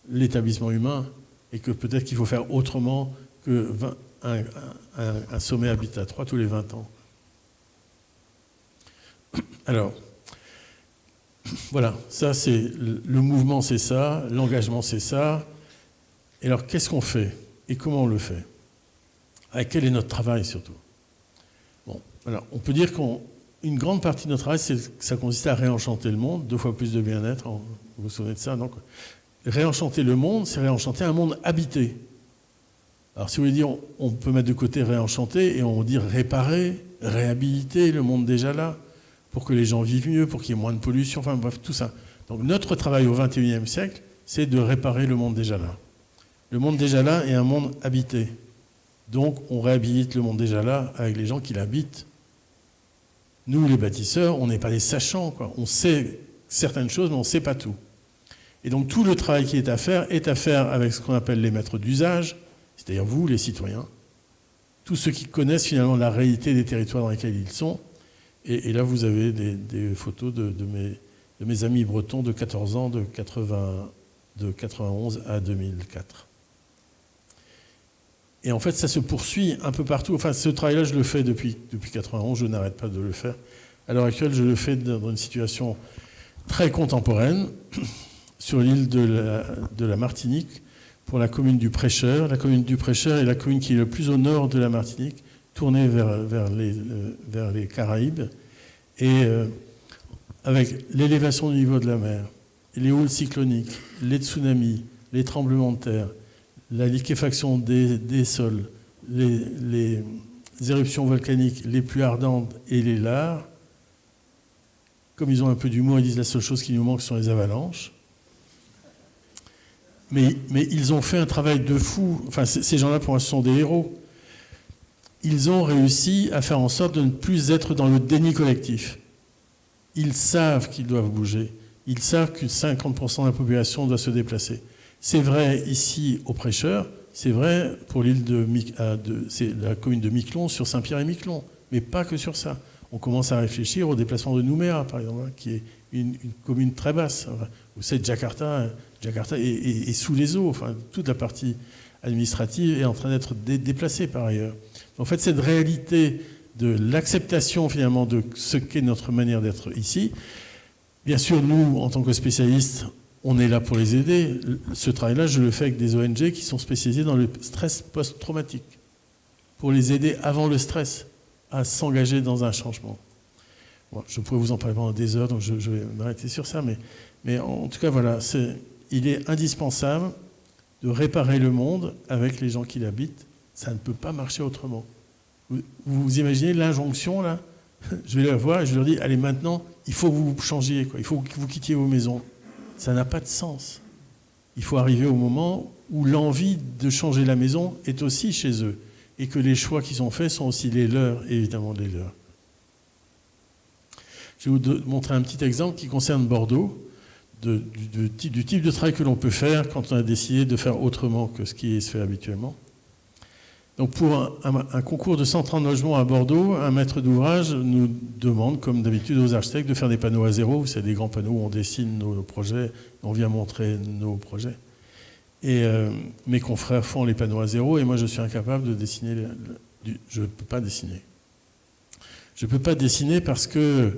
Speaker 5: l'établissement humain et que peut-être qu'il faut faire autrement que un sommet Habitat 3 tous les 20 ans. Alors, voilà, ça c'est le mouvement, c'est ça, l'engagement, c'est ça. Et alors, qu'est-ce qu'on fait et comment on le fait? Quel est notre travail surtout? Bon, alors, on peut dire qu'une grande partie de notre travail, ça consiste à réenchanter le monde, 2 fois plus de bien-être, vous vous souvenez de ça? Donc, réenchanter le monde, c'est réenchanter un monde habité. Alors, si vous voulez dire, on peut mettre de côté réenchanter et on dit réparer, réhabiliter le monde déjà là, pour que les gens vivent mieux, pour qu'il y ait moins de pollution, enfin bref, tout ça. Donc notre travail au XXIe siècle, c'est de réparer le monde déjà là. Le monde déjà là est un monde habité. Donc on réhabilite le monde déjà là avec les gens qui l'habitent. Nous, les bâtisseurs, on n'est pas des sachants, quoi. On sait certaines choses, mais on ne sait pas tout. Et donc tout le travail qui est à faire avec ce qu'on appelle les maîtres d'usage, c'est-à-dire vous, les citoyens, tous ceux qui connaissent finalement la réalité des territoires dans lesquels ils sont. Et là, vous avez des photos de mes amis bretons de 14 ans, de 91 à 2004. Et en fait, ça se poursuit un peu partout. Enfin, ce travail-là, je le fais depuis 91, je n'arrête pas de le faire. À l'heure actuelle, je le fais dans une situation très contemporaine, sur l'île de la Martinique, pour la commune du Prêcheur. La commune du Prêcheur est la commune qui est le plus au nord de la Martinique, tournée vers les Caraïbes, et avec l'élévation du niveau de la mer, les houles cycloniques, les tsunamis, les tremblements de terre, la liquéfaction des sols, les éruptions volcaniques les plus ardentes et les laves. Comme ils ont un peu d'humour, ils disent la seule chose qui nous manque sont les avalanches. Mais ils ont fait un travail de fou. Enfin, ces gens-là, pour moi, ce sont des héros. Ils ont réussi à faire en sorte de ne plus être dans le déni collectif. Ils savent qu'ils doivent bouger. Ils savent que 50% de la population doit se déplacer. C'est vrai ici au Prêcheur, c'est vrai pour l'île c'est la commune de Miquelon, sur Saint-Pierre-et-Miquelon, mais pas que sur ça. On commence à réfléchir au déplacement de Nouméa, par exemple, qui est une commune très basse. Vous savez, Jakarta est sous les eaux. Enfin, toute la partie administrative est en train d'être déplacée par ailleurs. En fait, cette réalité de l'acceptation finalement de ce qu'est notre manière d'être ici, bien sûr, nous, en tant que spécialistes, on est là pour les aider. Ce travail-là, je le fais avec des ONG qui sont spécialisées dans le stress post-traumatique, pour les aider avant le stress à s'engager dans un changement. Bon, je pourrais vous en parler pendant des heures, donc je vais m'arrêter sur ça, mais en tout cas, voilà, il est indispensable de réparer le monde avec les gens qui l'habitent. Ça ne peut pas marcher autrement. Vous imaginez l'injonction, là? Je vais la voir et je leur dis, allez, maintenant, il faut que vous changiez, quoi. Il faut que vous quittiez vos maisons. Ça n'a pas de sens. Il faut arriver au moment où l'envie de changer la maison est aussi chez eux et que les choix qu'ils ont faits sont aussi les leurs, évidemment les leurs. Je vais vous montrer un petit exemple qui concerne Bordeaux, du type de travail que l'on peut faire quand on a décidé de faire autrement que ce qui se fait habituellement. Donc pour un concours de 130 logements à Bordeaux, un maître d'ouvrage nous demande, comme d'habitude aux architectes, de faire des panneaux à zéro. C'est des grands panneaux où on dessine nos projets, on vient montrer nos projets. Et mes confrères font les panneaux à zéro et moi je suis incapable de dessiner. Je ne peux pas dessiner. Je ne peux pas dessiner parce que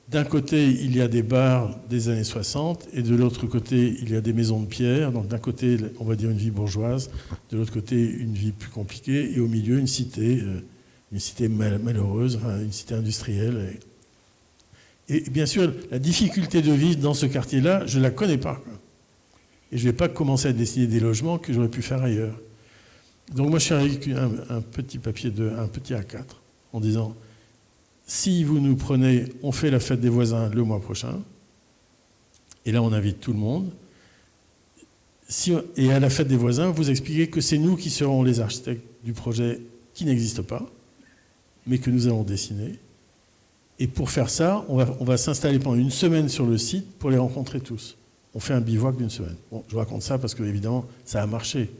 Speaker 5: d'un côté, il y a des bars des années 60 et de l'autre côté, il y a des maisons de pierre. Donc d'un côté, on va dire une vie bourgeoise, de l'autre côté, une vie plus compliquée et au milieu, une cité malheureuse, enfin, une cité industrielle. Et bien sûr, la difficulté de vivre dans ce quartier-là, je ne la connais pas. Et je ne vais pas commencer à dessiner des logements que j'aurais pu faire ailleurs. Donc moi, je suis avec un petit papier, un petit A4, en disant... Si vous nous prenez, on fait la fête des voisins le mois prochain, et là on invite tout le monde, et à la fête des voisins, vous expliquez que c'est nous qui serons les architectes du projet qui n'existe pas, mais que nous allons dessiner. Et pour faire ça, on va s'installer pendant une semaine sur le site pour les rencontrer tous. On fait un bivouac d'une semaine. Bon, je vous raconte ça parce que évidemment ça a marché.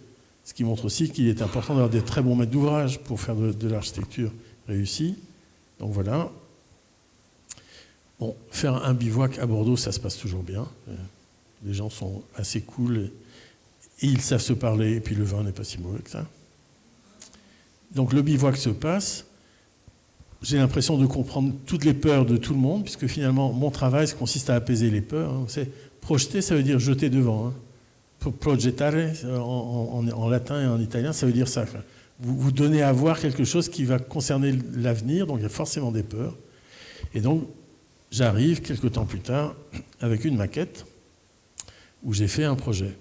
Speaker 5: Ce qui montre aussi qu'il est important d'avoir des très bons maîtres d'ouvrage pour faire de l'architecture réussie. Donc voilà. Bon, faire un bivouac à Bordeaux, ça se passe toujours bien. Les gens sont assez cool et ils savent se parler, et puis le vin n'est pas si mauvais que ça. Donc le bivouac se passe. J'ai l'impression de comprendre toutes les peurs de tout le monde, puisque finalement, mon travail consiste à apaiser les peurs. Vous savez, projeter, ça veut dire jeter devant. Progettare, en latin et en italien, ça veut dire ça. Vous donnez à voir quelque chose qui va concerner l'avenir, donc il y a forcément des peurs. Et donc, j'arrive quelques temps plus tard avec une maquette où j'ai fait un projet.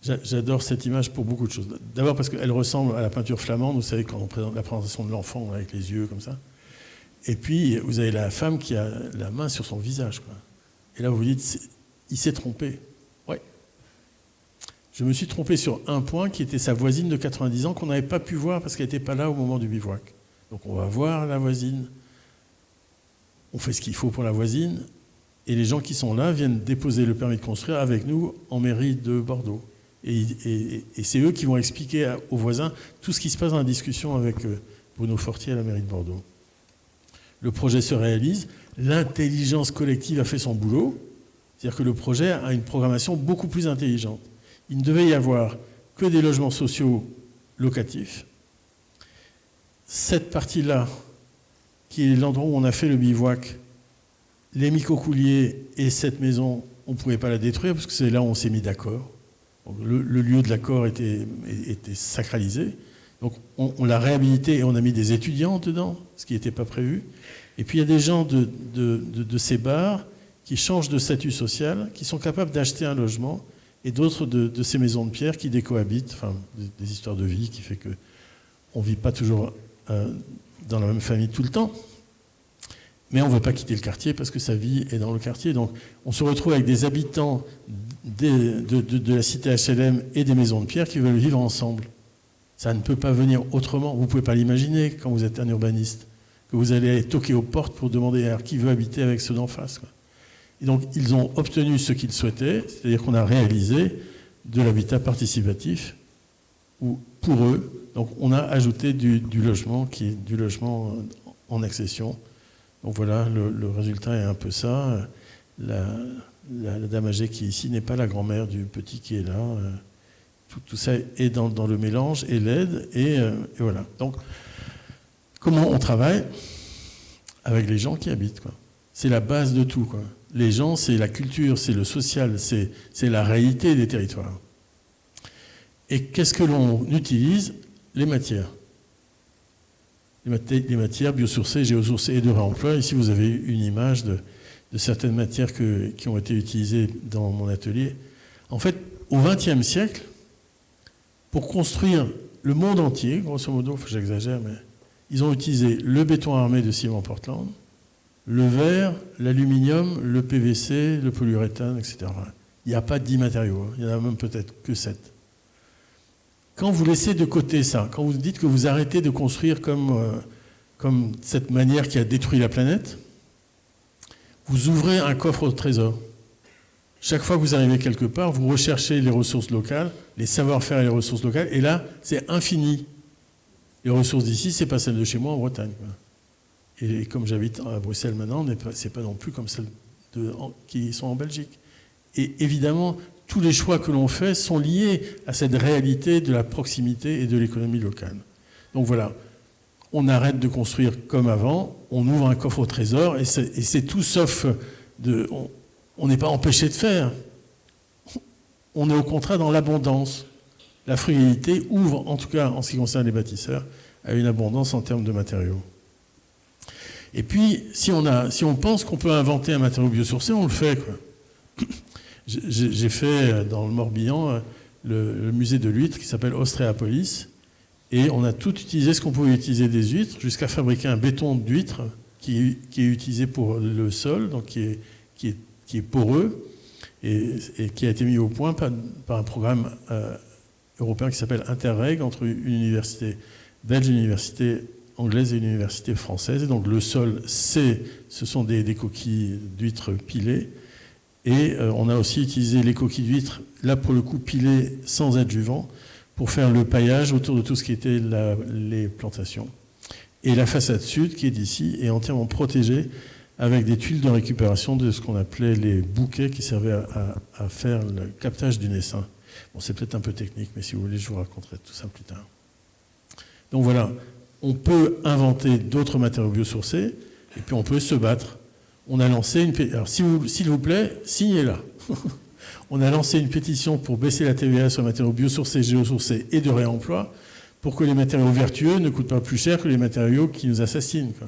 Speaker 5: J'adore cette image pour beaucoup de choses. D'abord parce qu'elle ressemble à la peinture flamande, vous savez, quand on présente la présentation de l'enfant avec les yeux comme ça. Et puis, vous avez la femme qui a la main sur son visage, quoi. Et là, vous vous dites, il s'est trompé. Ouais. Je me suis trompé sur un point qui était sa voisine de 90 ans qu'on n'avait pas pu voir parce qu'elle n'était pas là au moment du bivouac. Donc on va voir la voisine, on fait ce qu'il faut pour la voisine, et les gens qui sont là viennent déposer le permis de construire avec nous en mairie de Bordeaux. Et c'est eux qui vont expliquer aux voisins tout ce qui se passe dans la discussion avec Bruno Fortier à la mairie de Bordeaux. Le projet se réalise, l'intelligence collective a fait son boulot, c'est-à-dire que le projet a une programmation beaucoup plus intelligente. Il ne devait y avoir que des logements sociaux locatifs. Cette partie-là, qui est l'endroit où on a fait le bivouac, les Micocouliers et cette maison, on ne pouvait pas la détruire parce que c'est là où on s'est mis d'accord. Le lieu de l'accord était sacralisé. Donc on l'a réhabilité et on a mis des étudiants dedans, ce qui n'était pas prévu. Et puis il y a des gens de ces bars qui changent de statut social, qui sont capables d'acheter un logement, et d'autres de ces maisons de pierre qui décohabitent, enfin des histoires de vie qui fait qu'on ne vit pas toujours dans la même famille tout le temps. Mais on ne veut pas quitter le quartier parce que sa vie est dans le quartier. Donc on se retrouve avec des habitants de la cité HLM et des maisons de pierre qui veulent vivre ensemble. Ça ne peut pas venir autrement. Vous ne pouvez pas l'imaginer quand vous êtes un urbaniste, que vous allez toquer aux portes pour demander à qui veut habiter avec ceux d'en face, quoi. Et donc ils ont obtenu ce qu'ils souhaitaient, c'est-à-dire qu'on a réalisé de l'habitat participatif pour eux. Donc on a ajouté du logement qui est du logement en accession. Donc voilà, le résultat est un peu ça. La dame âgée qui est ici n'est pas la grand-mère du petit qui est là. Tout ça est dans le mélange et l'aide. Et voilà. Donc, comment on travaille avec les gens qui habitent, quoi. C'est la base de tout, quoi. Les gens, c'est la culture, c'est le social, c'est la réalité des territoires. Et qu'est-ce que l'on utilise? Les matières. Les matières biosourcées, géosourcées et de réemploi. Ici, vous avez une image de certaines matières qui ont été utilisées dans mon atelier. En fait, au XXe siècle, pour construire le monde entier, grosso modo, j'exagère, mais ils ont utilisé le béton armé de ciment Portland, le verre, l'aluminium, le PVC, le polyuréthane, etc. Il n'y a pas 10 matériaux, il y en a même peut-être que 7. Quand vous laissez de côté ça, quand vous dites que vous arrêtez de construire comme cette manière qui a détruit la planète, vous ouvrez un coffre au trésor. Chaque fois que vous arrivez quelque part, vous recherchez les ressources locales, les savoir-faire et les ressources locales, et là, c'est infini. Les ressources d'ici, c'est pas celles de chez moi en Bretagne, quoi. Et comme j'habite à Bruxelles maintenant, c'est pas non plus comme celles qui sont en Belgique. Et évidemment, tous les choix que l'on fait sont liés à cette réalité de la proximité et de l'économie locale. Donc voilà, on arrête de construire comme avant, on ouvre un coffre au trésor, et c'est tout sauf on n'est pas empêché de faire. On est au contraire dans l'abondance. La frugalité ouvre, en tout cas en ce qui concerne les bâtisseurs, à une abondance en termes de matériaux. Et puis, si on pense qu'on peut inventer un matériau biosourcé, on le fait, quoi. J'ai fait dans le Morbihan le musée de l'huître qui s'appelle Ostréapolis, et on a tout utilisé ce qu'on pouvait utiliser des huîtres, jusqu'à fabriquer un béton d'huître qui est utilisé pour le sol, donc qui est poreux, et qui a été mis au point par un programme européen qui s'appelle Interreg, entre une université belge, une université anglaise et une université française. Et donc le sol, ce sont des coquilles d'huîtres pilées. Et on a aussi utilisé les coquilles d'huîtres, là pour le coup pilées sans adjuvant, pour faire le paillage autour de tout ce qui était les plantations. Et la façade sud, qui est d'ici, est entièrement protégée avec des tuiles de récupération de ce qu'on appelait les bouquets qui servaient à faire le captage du naissain. Bon, c'est peut-être un peu technique, mais si vous voulez, je vous raconterai tout ça plus tard. Donc voilà, on peut inventer d'autres matériaux biosourcés, et puis on peut se battre. On a lancé une pétition. Alors, s'il vous plaît, signez-la. On a lancé une pétition pour baisser la TVA sur les matériaux biosourcés, géosourcés et de réemploi, pour que les matériaux vertueux ne coûtent pas plus cher que les matériaux qui nous assassinent, quoi.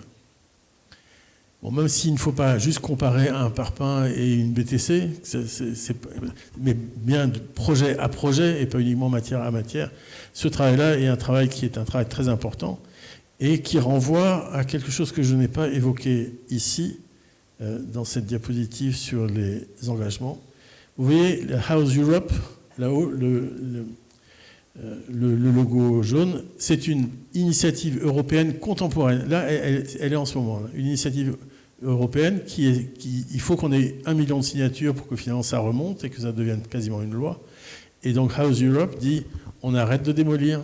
Speaker 5: Bon, même s'il ne faut pas juste comparer un parpaing et une BTC, mais bien de projet à projet et pas uniquement matière à matière, ce travail-là est un travail qui est un travail très important et qui renvoie à quelque chose que je n'ai pas évoqué ici, dans cette diapositive sur les engagements. Vous voyez la House Europe, là-haut, le logo jaune, c'est une initiative européenne contemporaine. Là, elle est en ce moment. Là. Une initiative européenne il faut qu'on ait 1 million de signatures pour que finalement ça remonte et que ça devienne quasiment une loi. Et donc House Europe dit on arrête de démolir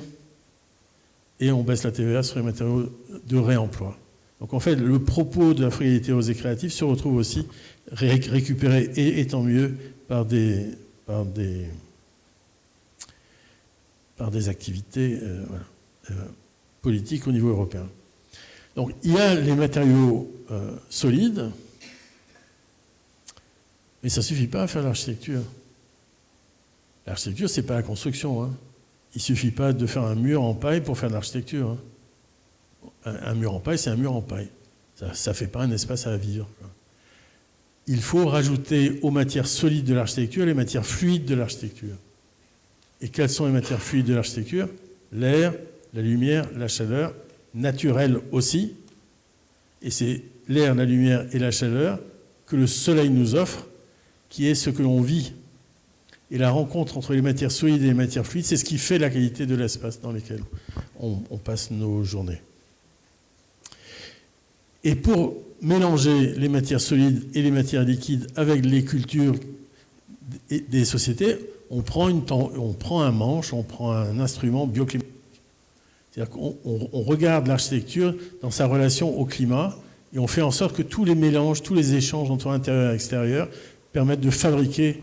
Speaker 5: et on baisse la TVA sur les matériaux de réemploi. Donc en fait, le propos de la frugalité rose et créative se retrouve aussi récupéré, et tant mieux, par des activités politiques au niveau européen. Donc il y a les matériaux solides, mais ça ne suffit pas à faire l'architecture. L'architecture, ce n'est pas la construction. Hein. Il ne suffit pas de faire un mur en paille pour faire de l'architecture. Hein. Un mur en paille, c'est un mur en paille. Ça ne fait pas un espace à vivre. Quoi. Il faut rajouter aux matières solides de l'architecture les matières fluides de l'architecture. Et quelles sont les matières fluides de l'architecture? L'air, la lumière, la chaleur, naturelle aussi. Et c'est l'air, la lumière et la chaleur que le soleil nous offre, qui est ce que l'on vit. Et la rencontre entre les matières solides et les matières fluides, c'est ce qui fait la qualité de l'espace dans lequel on passe nos journées. Et pour mélanger les matières solides et les matières liquides avec les cultures des sociétés, on prend un manche, on prend un instrument bioclimatique. C'est-à-dire qu'on regarde l'architecture dans sa relation au climat et on fait en sorte que tous les mélanges, tous les échanges entre intérieur et extérieur permettent de fabriquer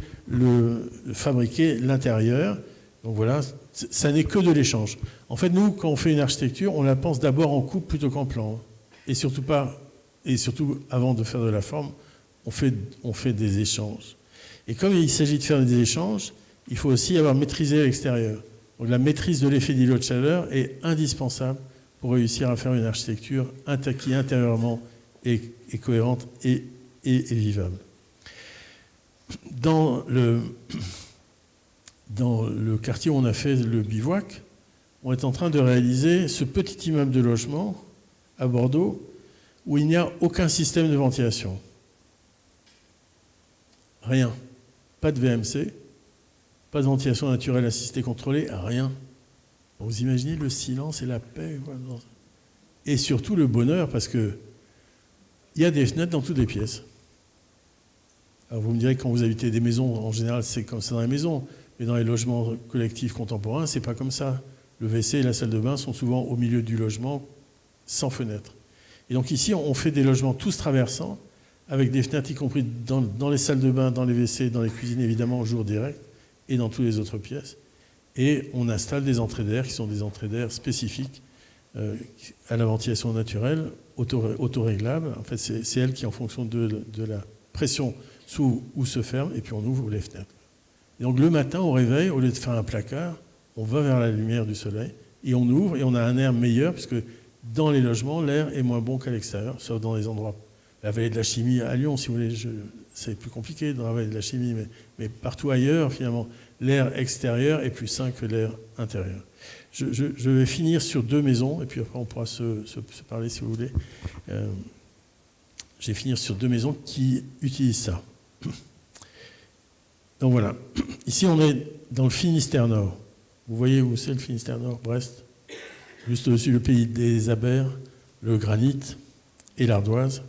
Speaker 5: l'intérieur. Donc voilà, ça n'est que de l'échange. En fait, nous, quand on fait une architecture, on la pense d'abord en coupe plutôt qu'en plan. Et surtout avant de faire de la forme, on fait des échanges. Et comme il s'agit de faire des échanges, il faut aussi avoir maîtrisé l'extérieur. Donc la maîtrise de l'effet d'îlot de chaleur est indispensable pour réussir à faire une architecture qui intérieurement est cohérente et vivable. Dans le quartier où on a fait le bivouac, on est en train de réaliser ce petit immeuble de logement à Bordeaux où il n'y a aucun système de ventilation. Rien. Pas de VMC, pas de ventilation naturelle assistée contrôlée, rien. Vous imaginez le silence et la paix. Et surtout le bonheur, parce qu'il y a des fenêtres dans toutes les pièces. Alors vous me direz que quand vous habitez des maisons, en général c'est comme ça dans les maisons, mais dans les logements collectifs contemporains, c'est pas comme ça. Le WC et la salle de bain sont souvent au milieu du logement, sans fenêtre. Et donc ici, on fait des logements tous traversants, avec des fenêtres, y compris dans les salles de bain, dans les WC, dans les cuisines, évidemment, au jour direct, et dans toutes les autres pièces. Et on installe des entrées d'air qui sont des entrées d'air spécifiques à la ventilation naturelle, autoréglables. En fait, c'est elle qui, en fonction de la pression, s'ouvre ou se ferme, et puis on ouvre les fenêtres. Et donc le matin, au réveil, au lieu de faire un placard, on va vers la lumière du soleil, et on ouvre, et on a un air meilleur, puisque dans les logements, l'air est moins bon qu'à l'extérieur, sauf dans les endroits. La vallée de la Chimie à Lyon, si vous voulez, c'est plus compliqué dans la vallée de la Chimie, mais partout ailleurs, finalement, l'air extérieur est plus sain que l'air intérieur. Je vais finir sur 2 maisons, et puis après on pourra se parler si vous voulez. Je vais finir sur 2 maisons qui utilisent ça. Donc voilà, ici on est dans le Finistère Nord. Vous voyez où c'est le Finistère Nord, Brest? Juste au-dessus, le pays des abers, le granit et l'ardoise.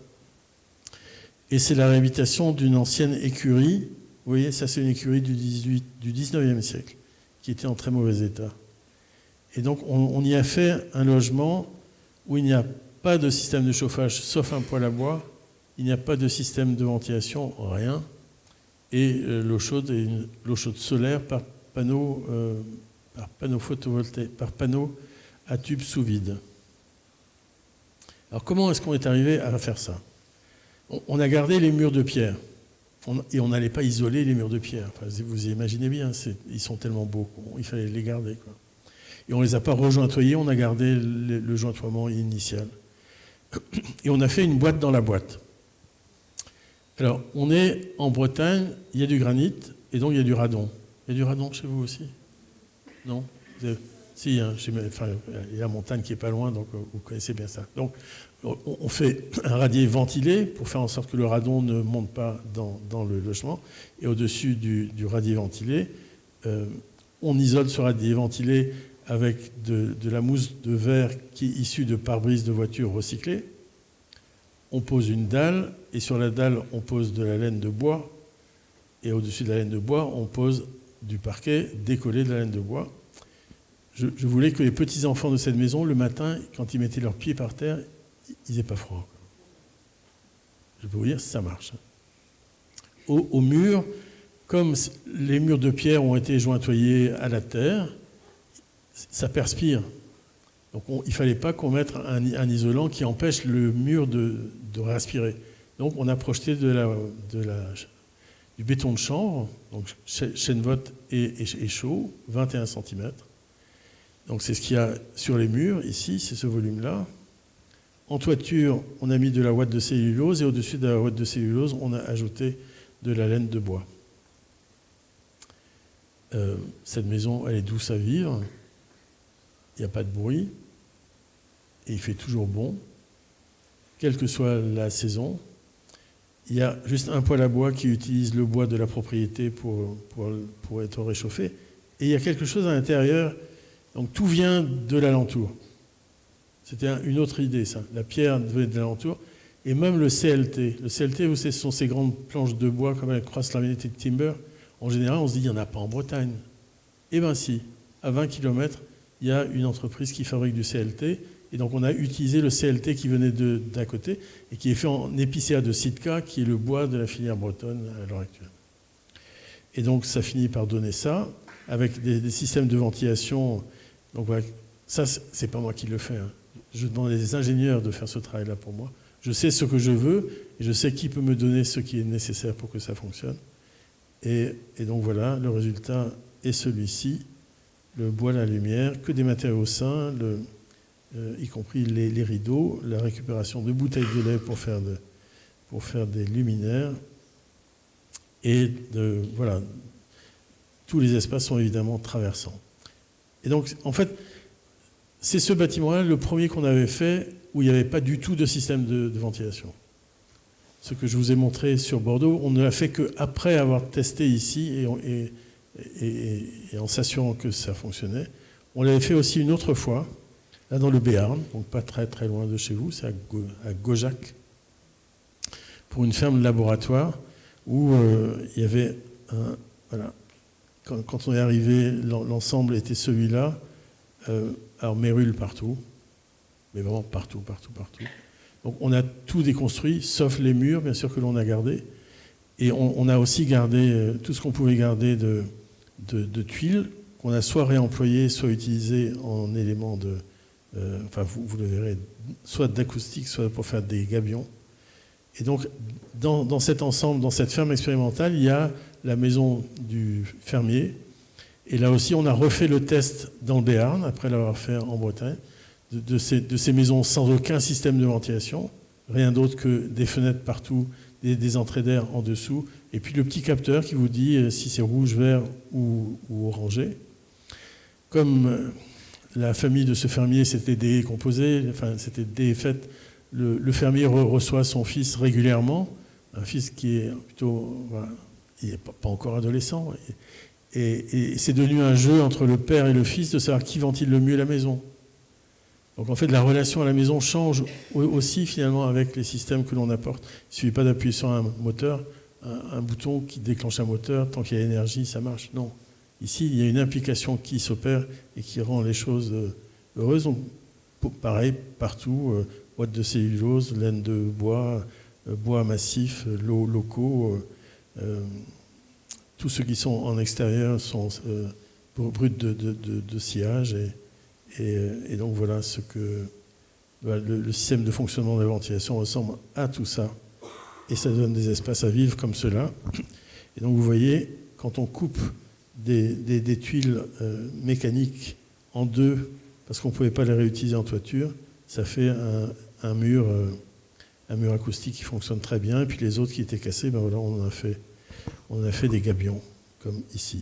Speaker 5: Et c'est la réhabilitation d'une ancienne écurie. Vous voyez, ça c'est une écurie du 19e siècle, qui était en très mauvais état. Et donc on y a fait un logement où il n'y a pas de système de chauffage, sauf un poêle à bois. Il n'y a pas de système de ventilation, rien. Et l'eau chaude est l'eau chaude solaire par panneau photovoltaïque, par panneau à tube sous vide. Alors comment est-ce qu'on est arrivé à faire ça? On a gardé les murs de pierre. Et on n'allait pas isoler les murs de pierre. Enfin, vous imaginez bien, ils sont tellement beaux, il fallait les garder, quoi. Et on ne les a pas rejointoyés, on a gardé le jointoiement initial. Et on a fait une boîte dans la boîte. Alors, on est en Bretagne, il y a du granit, et donc il y a du radon. Il y a du radon chez vous aussi? Non? Si, hein, il y a la montagne qui est pas loin, donc vous connaissez bien ça. Donc, on fait un radier ventilé pour faire en sorte que le radon ne monte pas dans le logement. Et au-dessus du radier ventilé, on isole ce radier ventilé avec de la mousse de verre qui est issue de pare-brise de voitures recyclées. On pose une dalle, et sur la dalle, on pose de la laine de bois. Et au-dessus de la laine de bois, on pose du parquet décollé de la laine de bois. Je voulais que les petits-enfants de cette maison, le matin, quand ils mettaient leurs pieds par terre, ils n'aient pas froid. Je peux vous dire, ça marche. Au mur, comme les murs de pierre ont été jointoyés à la terre, ça perspire. Donc il ne fallait pas qu'on mette un isolant qui empêche le mur de respirer. Donc on a projeté du béton de chanvre, donc chêne-vote et chaud, 21 cm. Donc c'est ce qu'il y a sur les murs, ici, c'est ce volume-là. En toiture, on a mis de la ouate de cellulose, et au-dessus de la ouate de cellulose, on a ajouté de la laine de bois. Cette maison, elle est douce à vivre, il n'y a pas de bruit, et il fait toujours bon, quelle que soit la saison. Il y a juste un poêle à bois qui utilise le bois de la propriété pour être réchauffé. Et il y a quelque chose à l'intérieur, donc tout vient de l'alentour. C'était une autre idée, ça. La pierre venait de l'alentour. Et même le CLT. Le CLT, vous savez, ce sont ces grandes planches de bois comme avec Cross-Laminated Timber. En général, on se dit, il n'y en a pas en Bretagne. Eh bien si, à 20 km, il y a une entreprise qui fabrique du CLT. Et donc on a utilisé le CLT qui venait d'à côté et qui est fait en épicéa de Sitka, qui est le bois de la filière bretonne à l'heure actuelle. Et donc ça finit par donner ça, avec des systèmes de ventilation. Donc voilà, ça, c'est pas moi qui le fais. Hein. Je demande à des ingénieurs de faire ce travail-là pour moi. Je sais ce que je veux et je sais qui peut me donner ce qui est nécessaire pour que ça fonctionne. Et donc voilà, le résultat est celui-ci. Le bois, la lumière, que des matériaux sains, y compris les rideaux, la récupération de bouteilles de lait pour faire des luminaires. Et voilà, tous les espaces sont évidemment traversants. Et donc, en fait, c'est ce bâtiment-là, le premier qu'on avait fait, où il n'y avait pas du tout de système de ventilation. Ce que je vous ai montré sur Bordeaux, on ne l'a fait qu'après avoir testé ici et en s'assurant que ça fonctionnait. On l'avait fait aussi une autre fois, là dans le Béarn, donc pas très très loin de chez vous, c'est à Gaujac, pour une ferme de laboratoire où il y avait voilà, quand on est arrivé, l'ensemble était celui-là, alors mérule partout, mais vraiment partout. Donc on a tout déconstruit, sauf les murs, bien sûr que l'on a gardé, et on a aussi gardé tout ce qu'on pouvait garder de tuiles, qu'on a soit réemployé, soit utilisé en éléments enfin vous le verrez, soit d'acoustique, soit pour faire des gabions. Et donc dans cet ensemble, dans cette ferme expérimentale, il y a la maison du fermier, et là aussi on a refait le test dans le Béarn, après l'avoir fait en Bretagne, de ces maisons sans aucun système de ventilation, rien d'autre que des fenêtres partout, des entrées d'air en dessous, et puis le petit capteur qui vous dit si c'est rouge, vert ou orangé. Comme la famille de ce fermier s'était décomposée, enfin s'était défaite, le fermier reçoit son fils régulièrement, un fils qui est plutôt, voilà, il n'est pas encore adolescent, et c'est devenu un jeu entre le père et le fils de savoir qui ventile le mieux la maison. Donc en fait, la relation à la maison change aussi finalement avec les systèmes que l'on apporte. Il ne suffit pas d'appuyer sur un moteur, un bouton qui déclenche un moteur, tant qu'il y a énergie, ça marche. Non. Ici, il y a une implication qui s'opère et qui rend les choses heureuses. Donc, pareil, partout, boîte de cellulose, laine de bois, bois massif, locaux. Tous ceux qui sont en extérieur sont bruts de sillage. Et donc voilà ce que le système de fonctionnement de la ventilation ressemble à tout ça. Et ça donne des espaces à vivre comme cela. Et donc vous voyez, quand on coupe des tuiles mécaniques en deux, parce qu'on ne pouvait pas les réutiliser en toiture, ça fait un mur acoustique qui fonctionne très bien. Et puis les autres qui étaient cassés, ben voilà, on a fait des gabions, comme ici.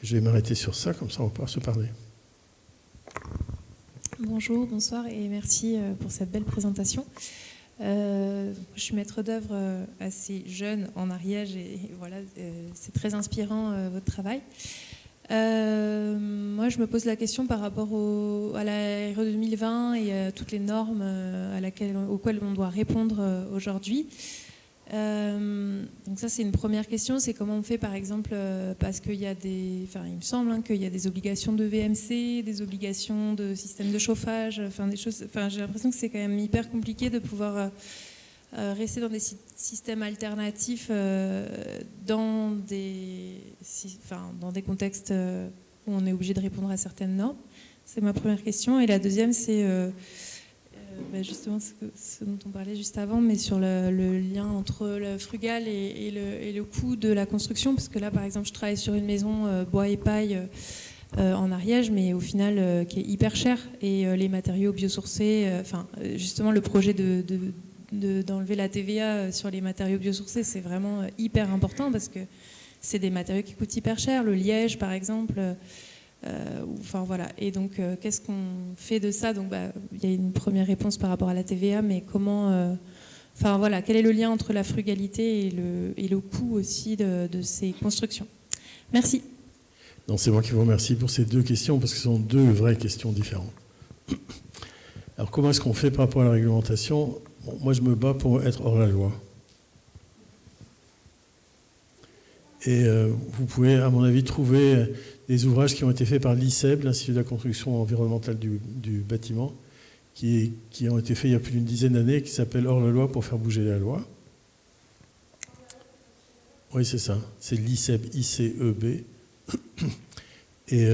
Speaker 5: Et je vais m'arrêter sur ça, comme ça on va pouvoir se parler.
Speaker 6: Bonjour, bonsoir et merci pour cette belle présentation. Je suis maître d'œuvre assez jeune en Ariège et voilà, c'est très inspirant votre travail. Moi, je me pose la question par rapport à la RE 2020 et à toutes les normes auxquelles on doit répondre aujourd'hui. Donc ça, c'est une première question, c'est comment on fait par exemple, parce qu'il y a il me semble qu'il y a des obligations de VMC, des obligations de système de chauffage, des choses. J'ai l'impression que c'est quand même hyper compliqué de pouvoir rester dans des systèmes alternatifs dans des contextes où on est obligé de répondre à certaines normes. C'est ma première question. Et la deuxième, c'est justement ce dont on parlait juste avant, mais sur le lien entre le frugal et le coût de la construction. Parce que là, par exemple, je travaille sur une maison bois et paille en Ariège, mais au final, qui est hyper chère. Et les matériaux biosourcés, justement, le projet d'enlever la TVA sur les matériaux biosourcés, c'est vraiment hyper important parce que c'est des matériaux qui coûtent hyper cher. Le liège, par exemple. Voilà. Et donc, qu'est-ce qu'on fait de ça? Donc, il y a une première réponse par rapport à la TVA, mais comment... quel est le lien entre la frugalité et le coût aussi de ces constructions? Merci.
Speaker 5: Non, c'est moi qui vous remercie pour ces deux questions, parce que ce sont deux vraies questions différentes. Alors, comment est-ce qu'on fait par rapport à la réglementation? Moi, je me bats pour être hors la loi. Et vous pouvez, à mon avis, trouver des ouvrages qui ont été faits par l'ICEB, l'Institut de la construction environnementale du bâtiment, qui ont été faits il y a plus d'une dizaine d'années, qui s'appellent Hors la loi pour faire bouger la loi. Oui, c'est ça. C'est l'ICEB, ICEB. Et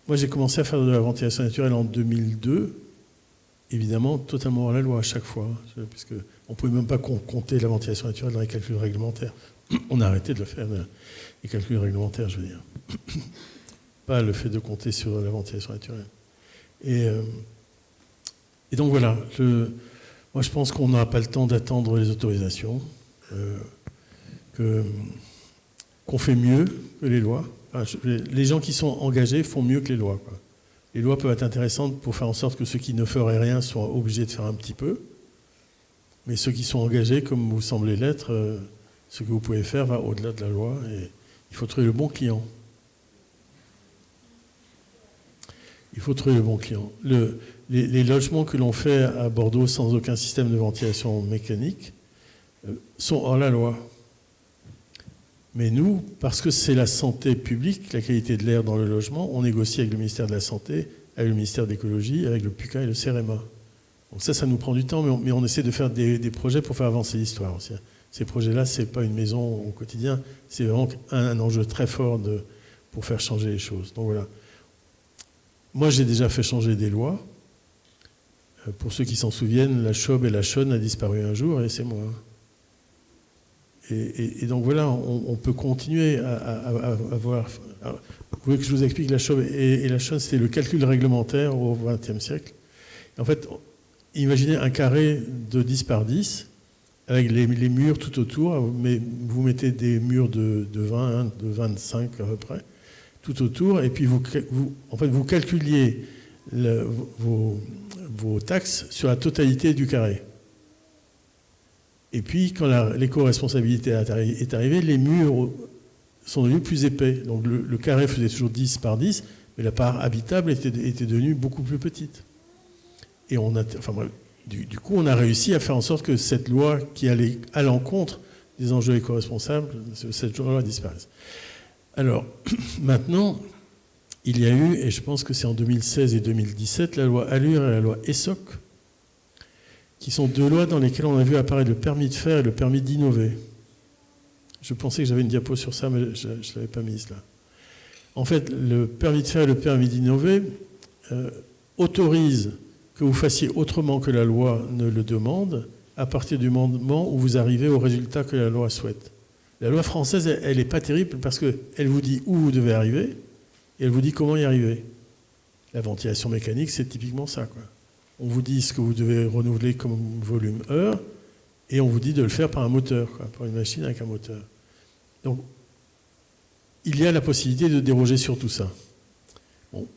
Speaker 5: moi, j'ai commencé à faire de la ventilation naturelle en 2002, évidemment, totalement hors la loi à chaque fois, puisque on ne pouvait même pas compter la ventilation naturelle dans les calculs réglementaires. On a arrêté de le faire, les calculs réglementaires, je veux dire. Pas le fait de compter sur la ventilation naturelle. Et donc voilà, moi je pense qu'on n'a pas le temps d'attendre les autorisations, qu'on fait mieux que les lois. Les gens qui sont engagés font mieux que les lois, quoi. Les lois peuvent être intéressantes pour faire en sorte que ceux qui ne feraient rien soient obligés de faire un petit peu. Mais ceux qui sont engagés, comme vous semblez l'être, ce que vous pouvez faire va au-delà de la loi. Et il faut trouver le bon client. Il faut trouver le bon client. Les logements que l'on fait à Bordeaux sans aucun système de ventilation mécanique sont hors la loi. Mais nous, parce que c'est la santé publique, la qualité de l'air dans le logement, on négocie avec le ministère de la Santé, avec le ministère de l'Écologie, avec le PUCA et le CEREMA. Donc ça nous prend du temps, mais on essaie de faire des projets pour faire avancer l'histoire aussi. Ces projets-là, ce n'est pas une maison au quotidien, c'est vraiment un enjeu très fort pour faire changer les choses. Donc voilà. Moi, j'ai déjà fait changer des lois. Pour ceux qui s'en souviennent, la Chobe et la Chonne a disparu un jour, et c'est moi. Et donc voilà, on peut continuer à voir... Vous voulez que je vous explique la Chobe et la Chonne, c'était le calcul réglementaire au XXe siècle. Et en fait, imaginez un carré de 10 par 10, avec les murs tout autour, mais vous mettez des murs de 20, hein, de 25 à peu près, tout autour, et puis vous calculiez vos taxes sur la totalité du carré. Et puis, quand l'éco-responsabilité est arrivée, les murs sont devenus plus épais. Donc le carré faisait toujours 10 par 10, mais la part habitable était devenue beaucoup plus petite. Et du coup, on a réussi à faire en sorte que cette loi qui allait à l'encontre des enjeux éco-responsables, cette loi disparaisse. Alors, maintenant, il y a eu, et je pense que c'est en 2016 et 2017, la loi Allure et la loi ESSOC, qui sont deux lois dans lesquelles on a vu apparaître le permis de faire et le permis d'innover. Je pensais que j'avais une diapo sur ça, mais je ne l'avais pas mise là. En fait, le permis de faire et le permis d'innover autorisent que vous fassiez autrement que la loi ne le demande à partir du moment où vous arrivez au résultat que la loi souhaite. La loi française, elle n'est pas terrible parce qu'elle vous dit où vous devez arriver et elle vous dit comment y arriver. La ventilation mécanique, c'est typiquement ça, quoi. On vous dit ce que vous devez renouveler comme volume heure et on vous dit de le faire par un moteur, quoi, par une machine avec un moteur. Donc, il y a la possibilité de déroger sur tout ça. Bon,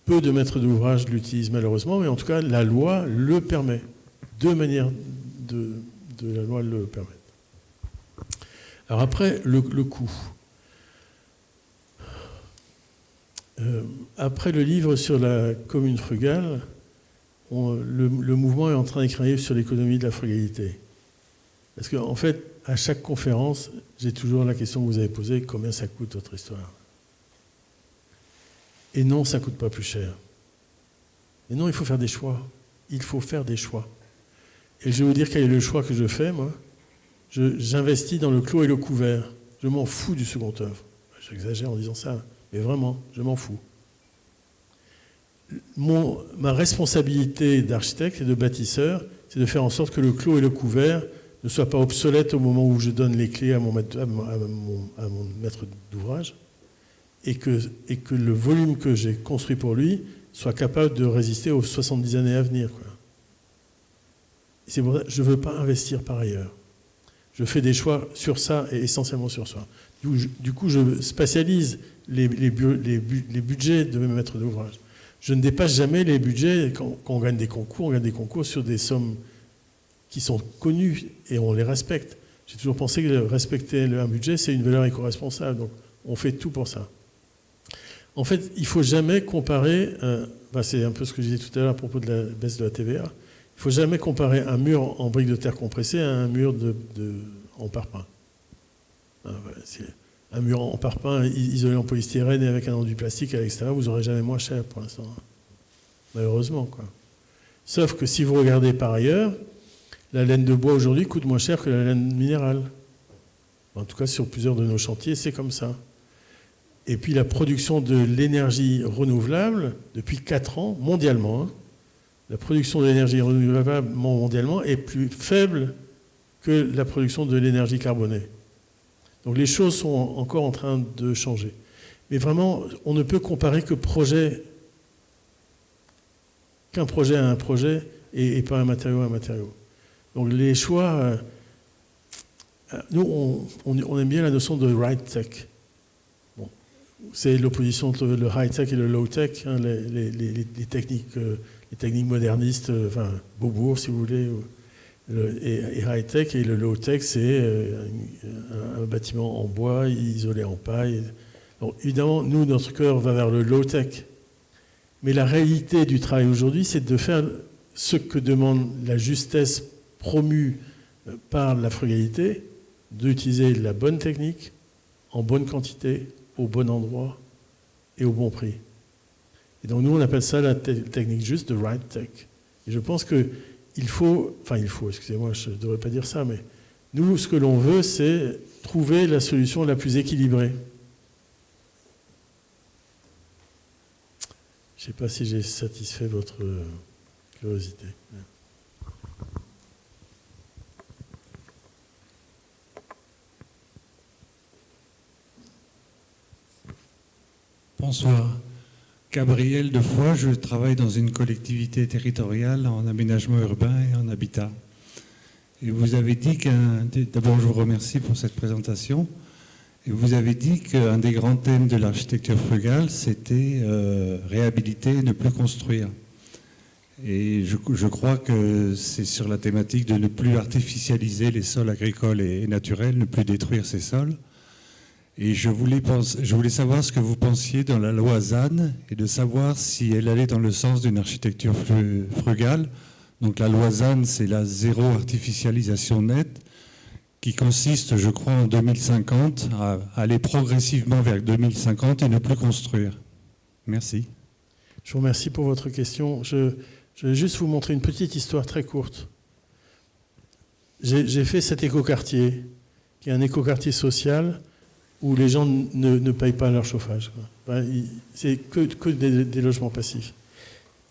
Speaker 5: peu de maîtres d'ouvrage l'utilisent malheureusement, mais en tout cas, la loi le permet. Deux manières de la loi le permettent. Alors après, le coût. Après le livre sur la commune frugale, le mouvement est en train d'écrire sur l'économie de la frugalité. Parce qu'en fait, à chaque conférence, j'ai toujours la question que vous avez posée, combien ça coûte votre histoire? Et non, ça ne coûte pas plus cher. Et non, il faut faire des choix. Il faut faire des choix. Et je vais vous dire quel est le choix que je fais, moi. J'investis dans le clos et le couvert. Je m'en fous du second œuvre. J'exagère en disant ça, mais vraiment, je m'en fous. Ma responsabilité d'architecte et de bâtisseur, c'est de faire en sorte que le clos et le couvert ne soient pas obsolètes au moment où je donne les clés à mon maître d'ouvrage, et que le volume que j'ai construit pour lui soit capable de résister aux 70 années à venir, quoi. C'est pour ça que je ne veux pas investir par ailleurs. Je fais des choix sur ça et essentiellement sur ça. Du coup, je spatialise les budgets de mes maîtres d'ouvrage. Je ne dépasse jamais les budgets. Quand on gagne des concours sur des sommes qui sont connues et on les respecte. J'ai toujours pensé que respecter un budget, c'est une valeur éco-responsable. Donc, on fait tout pour ça. En fait, il ne faut jamais comparer, c'est un peu ce que je disais tout à l'heure à propos de la baisse de la TVA, il ne faut jamais comparer un mur en briques de terre compressée à un mur en parpaing. Un mur en parpaing isolé en polystyrène et avec un enduit plastique à l'extérieur, vous n'aurez jamais moins cher pour l'instant. Malheureusement, quoi. Sauf que si vous regardez par ailleurs, la laine de bois aujourd'hui coûte moins cher que la laine minérale. En tout cas, sur plusieurs de nos chantiers, c'est comme ça. Et puis la production de l'énergie renouvelable, depuis 4 ans, mondialement, la production de l'énergie renouvelable mondialement est plus faible que la production de l'énergie carbonée. Donc les choses sont encore en train de changer. Mais vraiment, on ne peut comparer qu'un projet à un projet et pas un matériau à un matériau. Donc les choix, nous on aime bien la notion de right tech. Bon, c'est l'opposition entre le high tech et le low tech, hein, les techniques modernistes, Beaubourg si vous voulez, et high tech, et le low tech c'est un bâtiment en bois isolé en paille. Donc évidemment, nous notre cœur va vers le low tech. Mais la réalité du travail aujourd'hui, c'est de faire ce que demande la justesse promue par la frugalité, d'utiliser la bonne technique, en bonne quantité, au bon endroit et au bon prix. Et donc nous, on appelle ça la technique juste de right tech. Et je pense qu'il faut, excusez-moi, je ne devrais pas dire ça, mais nous, ce que l'on veut, c'est trouver la solution la plus équilibrée. Je ne sais pas si j'ai satisfait votre curiosité.
Speaker 7: Bonsoir. Gabriel Defoy, je travaille dans une collectivité territoriale en aménagement urbain et en habitat. Et vous avez dit d'abord je vous remercie pour cette présentation. Et vous avez dit qu'un des grands thèmes de l'architecture frugale, c'était réhabiliter et ne plus construire. Et je crois que c'est sur la thématique de ne plus artificialiser les sols agricoles et naturels, ne plus détruire ces sols. Et je voulais savoir ce que vous pensiez dans la loi ZAN et de savoir si elle allait dans le sens d'une architecture frugale. Donc la loi ZAN, c'est la zéro artificialisation nette, qui consiste, je crois, en 2050, à aller progressivement vers 2050 et ne plus construire. Merci.
Speaker 5: Je vous remercie pour votre question. Je vais juste vous montrer une petite histoire très courte. J'ai fait cet écoquartier, qui est un écoquartier social, où les gens ne payent pas leur chauffage. C'est que des logements passifs.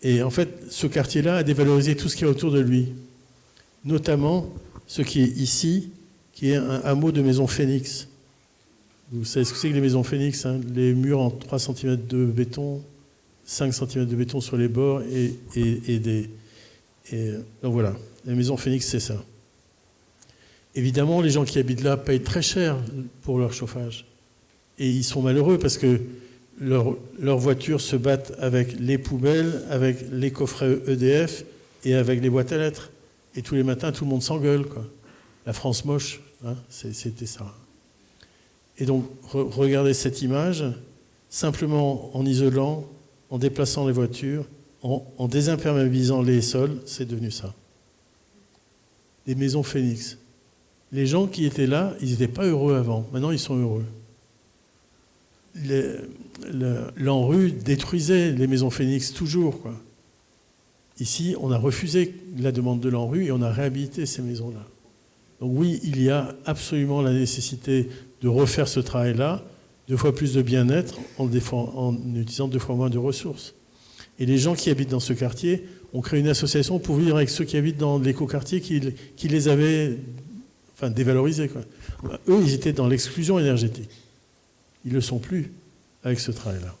Speaker 5: Et en fait, ce quartier-là a dévalorisé tout ce qui est autour de lui, notamment ce qui est ici, qui est un hameau de maisons Phoenix. Vous savez ce que c'est que les maisons Phoenix, hein, les murs en 3 cm de béton, 5 cm de béton sur les bords, donc voilà, les maisons Phoenix, c'est ça. Évidemment, les gens qui habitent là payent très cher pour leur chauffage. Et ils sont malheureux parce que leurs voitures se battent avec les poubelles, avec les coffrets EDF et avec les boîtes à lettres. Et tous les matins, tout le monde s'engueule, quoi. La France moche, hein, c'était ça. Et donc, regardez cette image, simplement en isolant, en déplaçant les voitures, en désimperméabilisant les sols, c'est devenu ça. Des maisons Phoenix. Les gens qui étaient là, ils n'étaient pas heureux avant. Maintenant, ils sont heureux. L'ANRU détruisait les maisons Phoenix toujours, quoi. Ici, on a refusé la demande de l'ANRU et on a réhabilité ces maisons-là. Donc oui, il y a absolument la nécessité de refaire ce travail-là, 2 fois plus de bien-être en utilisant 2 fois moins de ressources. Et les gens qui habitent dans ce quartier ont créé une association pour vivre avec ceux qui habitent dans l'écoquartier qui les avaient dévalorisés, quoi. Eux, ils étaient dans l'exclusion énergétique. Ils ne le sont plus avec ce travail-là.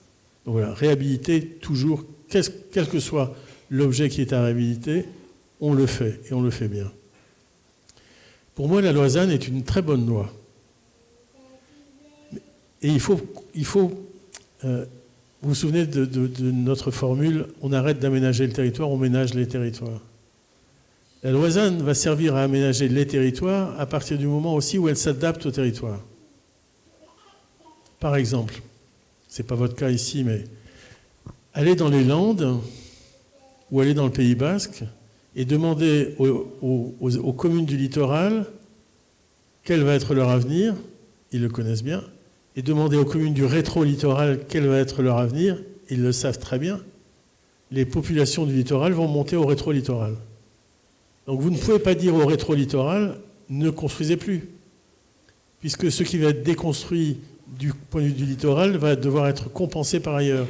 Speaker 5: Donc voilà, réhabiliter toujours, quel que soit l'objet qui est à réhabiliter, on le fait, et on le fait bien. Pour moi, la loi ZAN est une très bonne loi. Et il faut vous vous souvenez de notre formule, on arrête d'aménager le territoire, on ménage les territoires. La loi ZAN va servir à aménager les territoires à partir du moment aussi où elle s'adapte au territoire. Par exemple, ce n'est pas votre cas ici, mais allez dans les Landes ou allez dans le Pays Basque et demandez aux communes du littoral quel va être leur avenir, ils le connaissent bien, et demandez aux communes du rétro-littoral quel va être leur avenir, ils le savent très bien. Les populations du littoral vont monter au rétro-littoral. Donc vous ne pouvez pas dire au rétro-littoral, ne construisez plus, puisque ce qui va être déconstruit du point de vue du littoral va devoir être compensé par ailleurs.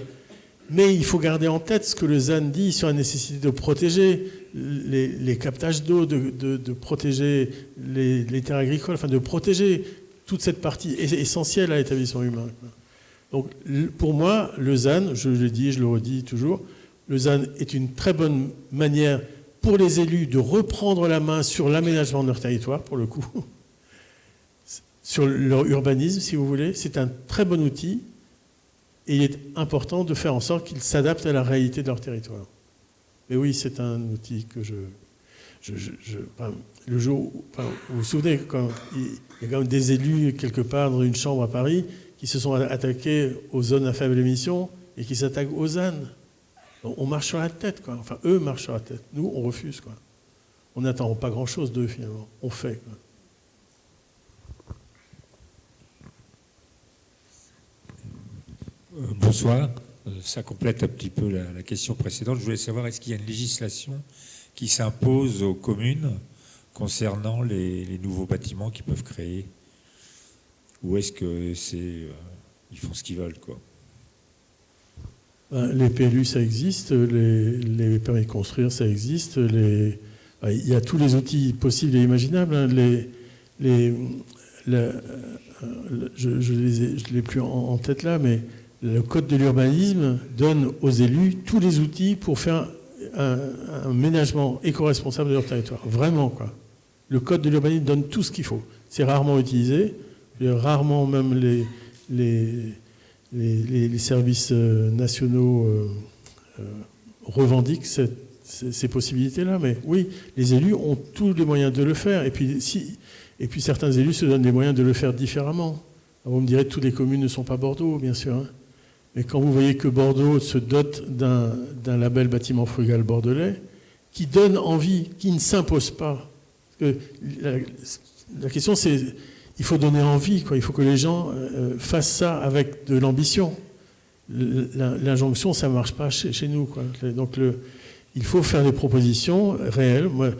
Speaker 5: Mais il faut garder en tête ce que le ZAN dit sur la nécessité de protéger les captages d'eau, de protéger les terres agricoles, enfin de protéger toute cette partie essentielle à l'établissement humain. Donc pour moi, le ZAN, je le dis, je le redis toujours, le ZAN est une très bonne manière pour les élus de reprendre la main sur l'aménagement de leur territoire, pour le coup, sur leur urbanisme, si vous voulez. C'est un très bon outil et il est important de faire en sorte qu'ils s'adaptent à la réalité de leur territoire. Mais oui, c'est un outil que le jour, vous vous souvenez, quand il y a quand même des élus quelque part dans une chambre à Paris qui se sont attaqués aux zones à faible émission et qui s'attaquent aux ZAN. On marche sur la tête, quoi. Enfin, eux marchent sur la tête. Nous, on refuse, quoi. On n'attend pas grand-chose d'eux, finalement. On fait, quoi.
Speaker 8: Bonsoir. Ça complète un petit peu la question précédente. Je voulais savoir, est-ce qu'il y a une législation qui s'impose aux communes concernant les nouveaux bâtiments qu'ils peuvent créer? Ou est-ce que ils font ce qu'ils veulent, quoi?
Speaker 5: Les PLU, ça existe. Les permis de construire, ça existe. Il y a tous les outils possibles et imaginables. Hein. Je ne l'ai plus en tête là, mais le Code de l'urbanisme donne aux élus tous les outils pour faire un ménagement éco-responsable de leur territoire. Vraiment, quoi. Le Code de l'urbanisme donne tout ce qu'il faut. C'est rarement utilisé. Rarement même les services nationaux revendiquent ces possibilités-là. Mais oui, les élus ont tous les moyens de le faire. Et puis certains élus se donnent les moyens de le faire différemment. Alors vous me direz que toutes les communes ne sont pas Bordeaux, bien sûr. Hein. Mais quand vous voyez que Bordeaux se dote d'un label bâtiment frugal bordelais, qui donne envie, qui ne s'impose pas. Parce que la question, c'est il faut donner envie, quoi. Il faut que les gens fassent ça avec de l'ambition. L'injonction, ça ne marche pas chez nous, quoi. Donc il faut faire des propositions réelles. Moi,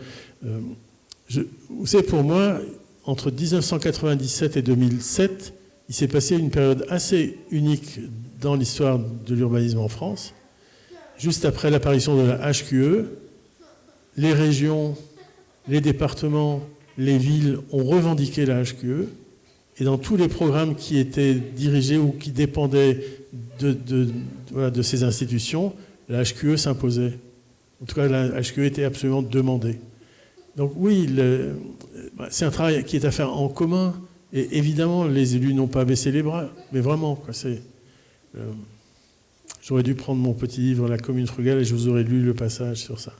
Speaker 5: vous savez, pour moi, entre 1997 et 2007, il s'est passé une période assez unique dans l'histoire de l'urbanisme en France. Juste après l'apparition de la HQE, les régions, les départements, les villes ont revendiqué la HQE, et dans tous les programmes qui étaient dirigés ou qui dépendaient de ces institutions, la HQE s'imposait. En tout cas, la HQE était absolument demandée. Donc oui, c'est un travail qui est à faire en commun, et évidemment, les élus n'ont pas baissé les bras, mais vraiment, quoi, j'aurais dû prendre mon petit livre La commune frugale et je vous aurais lu le passage sur ça.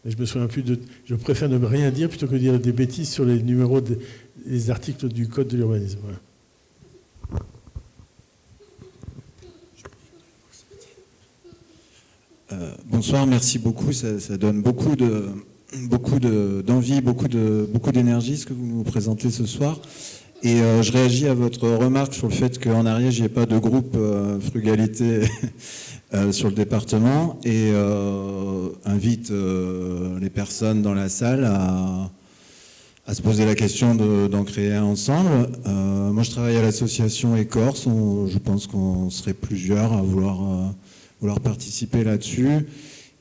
Speaker 5: Mais je me souviens plus de. Je préfère ne rien dire plutôt que de dire des bêtises sur les numéros des articles du Code de l'urbanisme. Voilà.
Speaker 9: Bonsoir, merci beaucoup. Ça donne beaucoup d'envie, beaucoup d'énergie ce que vous nous présentez ce soir. Et je réagis à votre remarque sur le fait qu'en Ariège, il n'y ait pas de groupe frugalité sur le département et invite les personnes dans la salle à se poser la question d'en créer un ensemble. Moi, je travaille à l'association Écorce. Je pense qu'on serait plusieurs à vouloir participer là-dessus.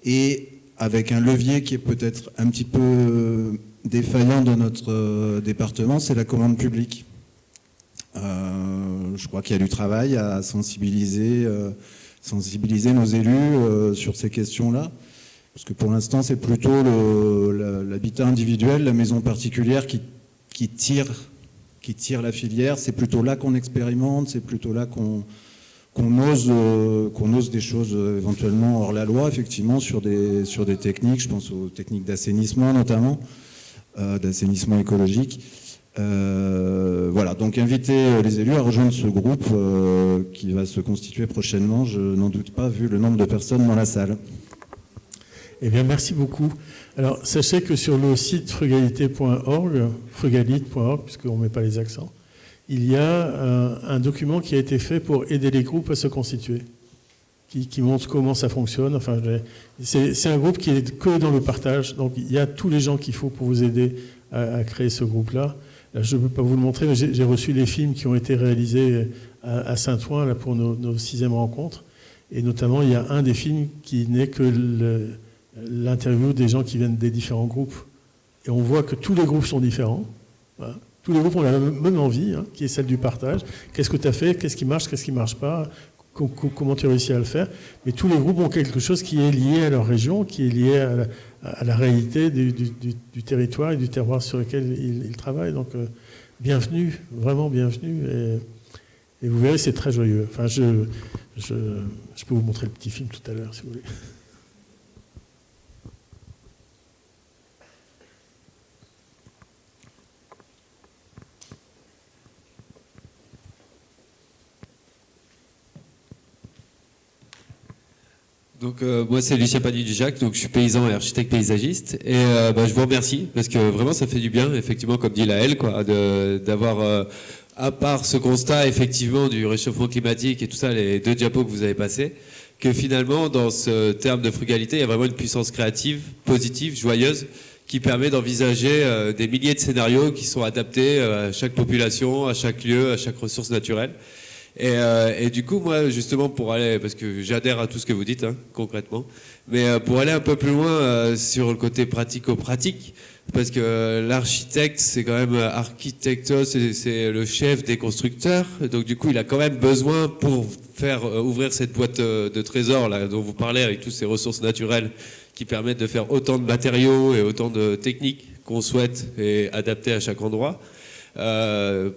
Speaker 9: Et avec un levier qui est peut-être un petit peu défaillant dans notre département, c'est la commande publique. Je crois qu'il y a du travail à sensibiliser nos élus sur ces questions-là. Parce que pour l'instant, c'est plutôt l'habitat individuel, la maison particulière qui tire la filière. C'est plutôt là qu'on expérimente, c'est plutôt là qu'on ose des choses éventuellement hors la loi, effectivement, sur des techniques. Je pense aux techniques d'assainissement notamment, d'assainissement écologique. Voilà, donc inviter les élus à rejoindre ce groupe qui va se constituer prochainement, je n'en doute pas, vu le nombre de personnes dans la salle.
Speaker 5: Eh bien, merci beaucoup. Alors, sachez que sur le site frugalité.org, frugalite.org, puisqu'on ne met pas les accents, il y a un document qui a été fait pour aider les groupes à se constituer, qui montre comment ça fonctionne. Enfin, c'est un groupe qui est que dans le partage, donc il y a tous les gens qu'il faut pour vous aider à créer ce groupe-là. Là, je ne peux pas vous le montrer, mais j'ai reçu les films qui ont été réalisés à Saint-Ouen là, pour nos 6e rencontres. Et notamment, il y a un des films qui n'est que l'interview des gens qui viennent des différents groupes. Et on voit que tous les groupes sont différents. Voilà. Tous les groupes ont la même envie, qui est celle du partage. Qu'est-ce que tu as fait? Qu'est-ce qui marche? Qu'est-ce qui ne marche pas? Comment tu as réussi à le faire? Mais tous les groupes ont quelque chose qui est lié à leur région, qui est lié à la réalité du territoire et du terroir sur lequel ils travaillent. Donc, bienvenue, vraiment bienvenue. Et vous verrez, c'est très joyeux. Enfin, je peux vous montrer le petit film tout à l'heure, si vous voulez.
Speaker 10: Donc moi c'est Lucien Pagny-Dujac, donc je suis paysan et architecte paysagiste et je vous remercie parce que vraiment ça fait du bien, effectivement comme dit Laëlle, d'avoir à part ce constat effectivement du réchauffement climatique et tout ça, les 2 diapos que vous avez passés, que finalement dans ce terme de frugalité il y a vraiment une puissance créative, positive, joyeuse qui permet d'envisager des milliers de scénarios qui sont adaptés à chaque population, à chaque lieu, à chaque ressource naturelle. Et du coup, moi, justement, pour aller, parce que j'adhère à tout ce que vous dites, concrètement, mais pour aller un peu plus loin sur le côté pratico-pratique, parce que l'architecte, c'est quand même architectos, c'est le chef des constructeurs, donc du coup, il a quand même besoin pour faire ouvrir cette boîte de trésors là dont vous parlez, avec toutes ces ressources naturelles qui permettent de faire autant de matériaux et autant de techniques qu'on souhaite et adapter à chaque endroit.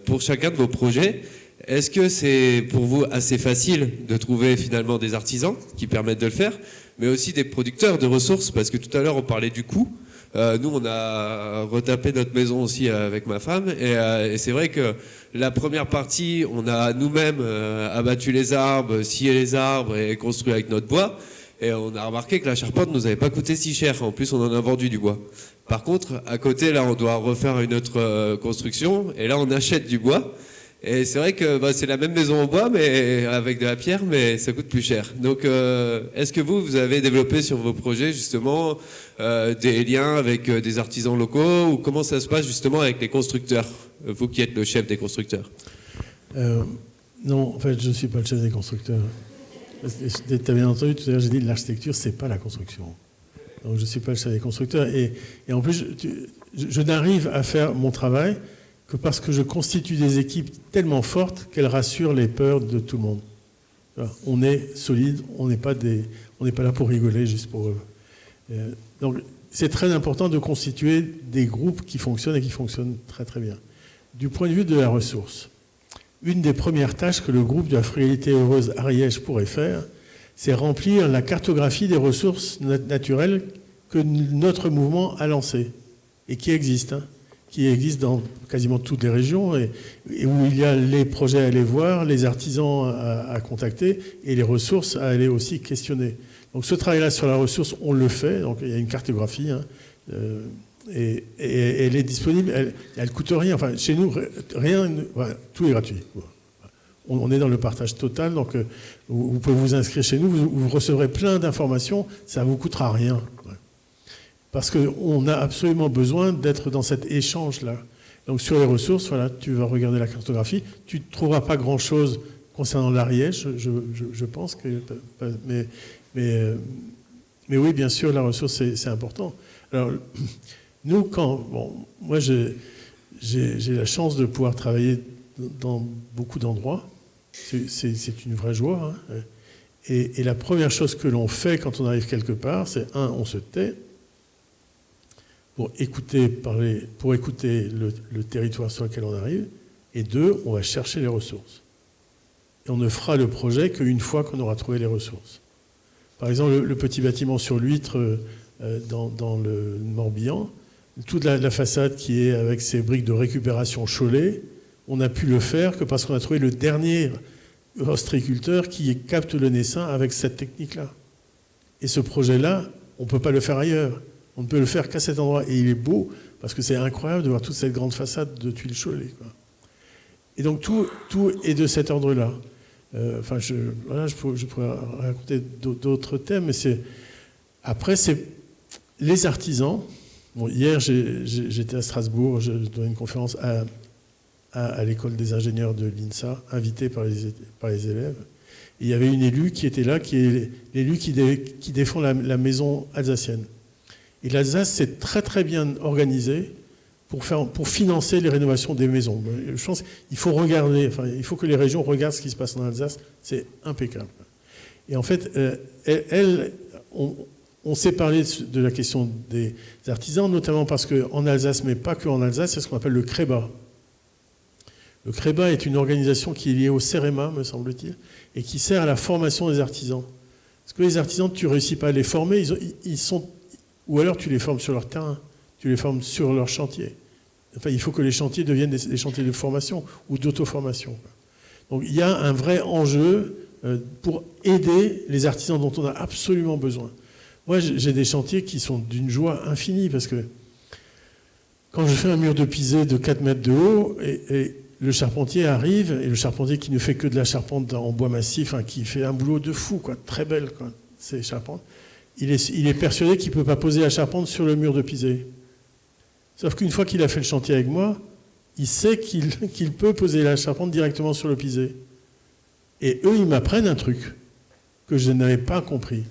Speaker 10: Pour chacun de vos projets, est-ce que c'est pour vous assez facile de trouver finalement des artisans qui permettent de le faire, mais aussi des producteurs de ressources? Parce que tout à l'heure on parlait du coût. Nous on a retapé notre maison aussi avec ma femme et c'est vrai que la première partie on a nous-mêmes abattu les arbres, scié les arbres et construit avec notre bois. Et on a remarqué que la charpente nous avait pas coûté si cher. En plus on en a vendu du bois. Par contre à côté là on doit refaire une autre construction et là on achète du bois. Et c'est vrai que c'est la même maison en bois, mais avec de la pierre, mais ça coûte plus cher. Donc, est-ce que vous avez développé sur vos projets justement des liens avec des artisans locaux, ou comment ça se passe justement avec les constructeurs, vous qui êtes le chef des constructeurs?
Speaker 5: Non, en fait, je ne suis pas le chef des constructeurs. Tu as bien entendu, tout à l'heure, j'ai dit que l'architecture, c'est pas la construction. Donc, je ne suis pas le chef des constructeurs. Et en plus, je n'arrive à faire mon travail que parce que je constitue des équipes tellement fortes qu'elles rassurent les peurs de tout le monde. On est solide, on n'est pas là pour rigoler juste pour eux. Donc c'est très important de constituer des groupes qui fonctionnent et qui fonctionnent très très bien. Du point de vue de la ressource, une des premières tâches que le groupe de la Frugalité Heureuse Ariège pourrait faire, c'est remplir la cartographie des ressources naturelles que notre mouvement a lancée et qui existe, qui existe dans quasiment toutes les régions et où il y a les projets à aller voir, les artisans à contacter et les ressources à aller aussi questionner. Donc ce travail-là sur la ressource, on le fait, donc il y a une cartographie et elle est disponible, elle coûte rien, enfin chez nous, rien, voilà, tout est gratuit. On est dans le partage total, donc vous pouvez vous inscrire chez nous, vous recevrez plein d'informations, ça ne vous coûtera rien. Parce qu'on a absolument besoin d'être dans cet échange-là. Donc sur les ressources, voilà, tu vas regarder la cartographie, tu ne trouveras pas grand-chose concernant l'Ariège, je pense, mais oui, bien sûr, la ressource, c'est important. Alors, nous, moi, j'ai la chance de pouvoir travailler dans beaucoup d'endroits. C'est une vraie joie. Et la première chose que l'on fait quand on arrive quelque part, c'est on se tait pour écouter le territoire sur lequel on arrive, et 2, on va chercher les ressources. Et on ne fera le projet qu'une fois qu'on aura trouvé les ressources. Par exemple, le petit bâtiment sur l'Huître dans le Morbihan, toute la façade qui est avec ses briques de récupération Cholet, on a pu le faire que parce qu'on a trouvé le dernier ostréiculteur qui capte le naissain avec cette technique-là. Et ce projet-là, on ne peut pas le faire ailleurs. On ne peut le faire qu'à cet endroit. Et il est beau, parce que c'est incroyable de voir toute cette grande façade de tuiles Cholet, quoi. Et donc tout est de cet ordre-là. Je pourrais raconter d'autres thèmes, mais après, c'est les artisans. Bon, hier, j'étais à Strasbourg, je donnais une conférence à l'école des ingénieurs de l'INSA, invitée par les élèves. Et il y avait une élue qui était là, qui est l'élu qui défend la maison alsacienne. Et l'Alsace s'est très très bien organisée pour financer les rénovations des maisons. Je pense qu'il faut regarder, il faut que les régions regardent ce qui se passe en Alsace, c'est impeccable. Et en fait, on s'est parlé de la question des artisans, notamment parce qu'en Alsace, mais pas qu'en Alsace, c'est ce qu'on appelle le CREBA. Le CREBA est une organisation qui est liée au CEREMA, me semble-t-il, et qui sert à la formation des artisans. Parce que les artisans, tu ne réussis pas à les former, ou alors tu les formes sur leur terrain, tu les formes sur leur chantier. Enfin, il faut que les chantiers deviennent des chantiers de formation ou d'auto-formation. Donc il y a un vrai enjeu pour aider les artisans dont on a absolument besoin. Moi, j'ai des chantiers qui sont d'une joie infinie, parce que quand je fais un mur de pisé de 4 mètres de haut, et le charpentier arrive, et le charpentier qui ne fait que de la charpente en bois massif, qui fait un boulot de fou, très belle, ces charpentes, il est persuadé qu'il ne peut pas poser la charpente sur le mur de pisé. Sauf qu'une fois qu'il a fait le chantier avec moi, il sait qu'il peut poser la charpente directement sur le pisé. Et eux, ils m'apprennent un truc que je n'avais pas compris.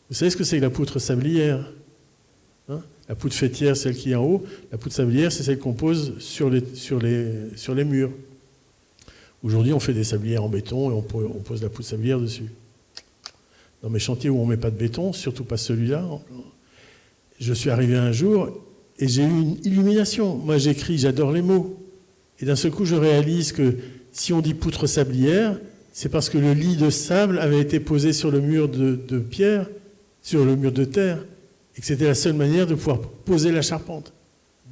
Speaker 5: Vous savez ce que c'est que la poutre sablière ? La poutre fêtière, celle qui est en haut. La poutre sablière, c'est celle qu'on pose sur les murs. Aujourd'hui, on fait des sablières en béton et on pose la poutre sablière dessus. Dans mes chantiers où on ne met pas de béton, surtout pas celui-là, je suis arrivé un jour et j'ai eu une illumination. Moi, j'écris, j'adore les mots. Et d'un seul coup, je réalise que si on dit poutre sablière, c'est parce que le lit de sable avait été posé sur le mur de pierre, sur le mur de terre, et que c'était la seule manière de pouvoir poser la charpente,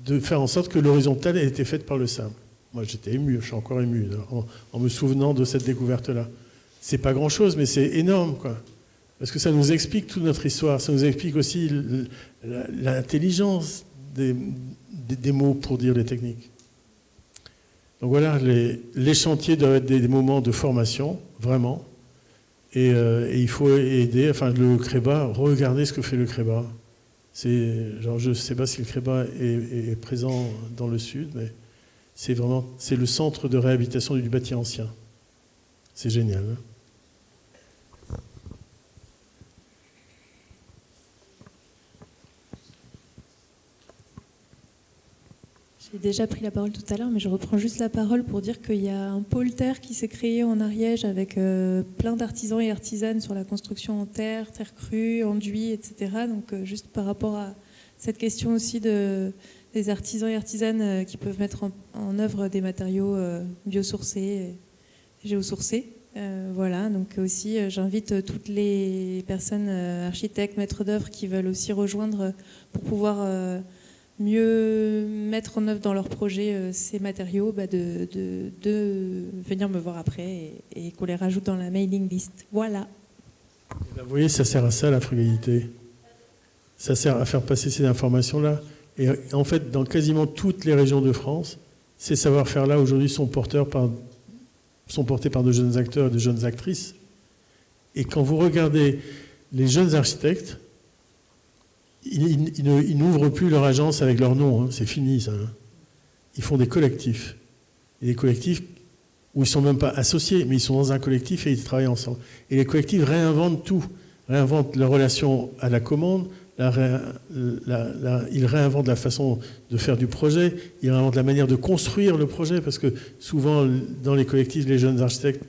Speaker 5: de faire en sorte que l'horizontale ait été faite par le sable. Moi, j'étais ému, je suis encore ému en me souvenant de cette découverte-là. C'est pas grand-chose, mais c'est énorme, quoi. Parce que ça nous explique toute notre histoire, ça nous explique aussi l'intelligence des mots pour dire les techniques. Donc voilà, les chantiers doivent être des moments de formation, vraiment. Et il faut aider, le CREBA, regardez ce que fait le CREBA. Je ne sais pas si le CREBA est présent dans le sud, mais c'est le centre de réhabilitation du bâti ancien. C'est génial.
Speaker 6: J'ai déjà pris la parole tout à l'heure, mais je reprends juste la parole pour dire qu'il y a un pôle terre qui s'est créé en Ariège avec plein d'artisans et artisanes sur la construction en terre crue, enduit, etc. Donc juste par rapport à cette question aussi des artisans et artisanes qui peuvent mettre en œuvre des matériaux biosourcés géosourcées. Voilà, donc aussi j'invite toutes les personnes architectes, maîtres d'œuvre qui veulent aussi rejoindre pour pouvoir mieux mettre en œuvre dans leur projet ces matériaux, de venir me voir après et qu'on les rajoute dans la mailing list. Voilà.
Speaker 5: Vous voyez, ça sert à ça, la frugalité. Ça sert à faire passer ces informations-là. Et en fait, dans quasiment toutes les régions de France, ces savoir-faire-là, aujourd'hui, sont portés par de jeunes acteurs et de jeunes actrices. Et quand vous regardez les jeunes architectes, ils n'ouvrent plus leur agence avec leur nom, hein. C'est fini ça. Hein. Ils font des collectifs. Et des collectifs où ils ne sont même pas associés, mais ils sont dans un collectif et ils travaillent ensemble. Et les collectifs réinventent tout. Réinventent leur relation à la commande, ils réinventent la façon de faire du projet, ils réinventent la manière de construire le projet, parce que souvent, dans les collectifs, les jeunes architectes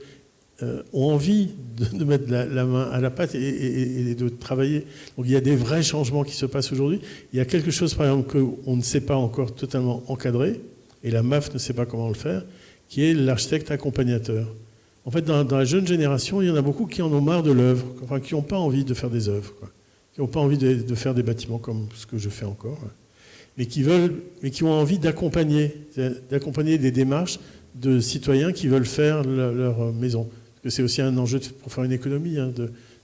Speaker 5: ont envie de mettre la main à la pâte et de travailler. Donc il y a des vrais changements qui se passent aujourd'hui. Il y a quelque chose, par exemple, qu'on ne sait pas encore totalement encadrer, et la MAF ne sait pas comment le faire, qui est l'architecte accompagnateur. En fait, dans la jeune génération, il y en a beaucoup qui en ont marre de l'œuvre, enfin, qui n'ont pas envie de faire des œuvres, quoi. Qui n'ont pas envie de faire des bâtiments comme ce que je fais encore, mais qui ont envie d'accompagner des démarches de citoyens qui veulent faire leur maison. Parce que c'est aussi un enjeu pour faire une économie, hein,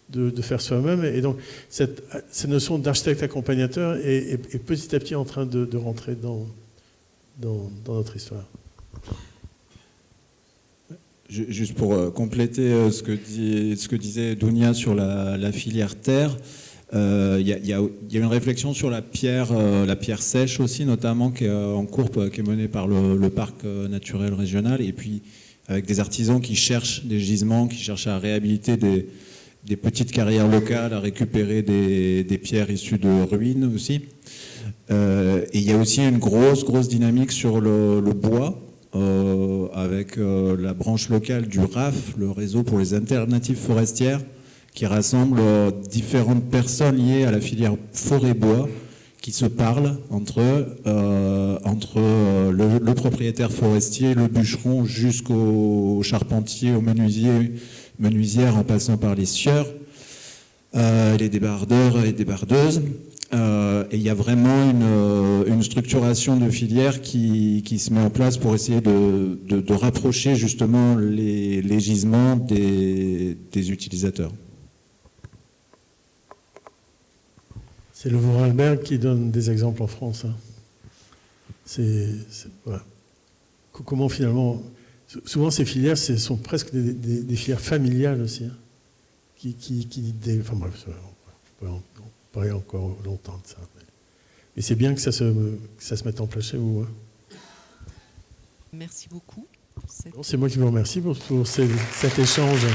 Speaker 5: de faire soi-même. Et donc, cette notion d'architecte accompagnateur est petit à petit en train de rentrer dans notre histoire.
Speaker 9: Juste pour compléter ce que disait Dounia sur la filière terre, il y a une réflexion sur la pierre sèche aussi, notamment, qui est en cours, qui est menée par le parc naturel régional, et puis avec des artisans qui cherchent des gisements, qui cherchent à réhabiliter des petites carrières locales, à récupérer des pierres issues de ruines aussi. Et il y a aussi une grosse dynamique sur le bois, avec la branche locale du RAF, le réseau pour les alternatives forestières, qui rassemble différentes personnes liées à la filière forêt-bois, qui se parlent entre le propriétaire forestier, le bûcheron, jusqu'au charpentier, au menuisière, en passant par les scieurs, les débardeurs et débardeuses. Et il y a vraiment une structuration de filière qui se met en place pour essayer de rapprocher justement les gisements des utilisateurs.
Speaker 5: C'est le Vorarlberg qui donne des exemples en France. Hein. Voilà. Comment finalement... Souvent ces filières sont presque des filières familiales aussi. Hein, enfin bref, on peut parler encore longtemps de ça. Mais c'est bien que ça se mette en place chez vous. Hein.
Speaker 2: Merci beaucoup.
Speaker 5: C'est moi qui vous remercie pour cet échange.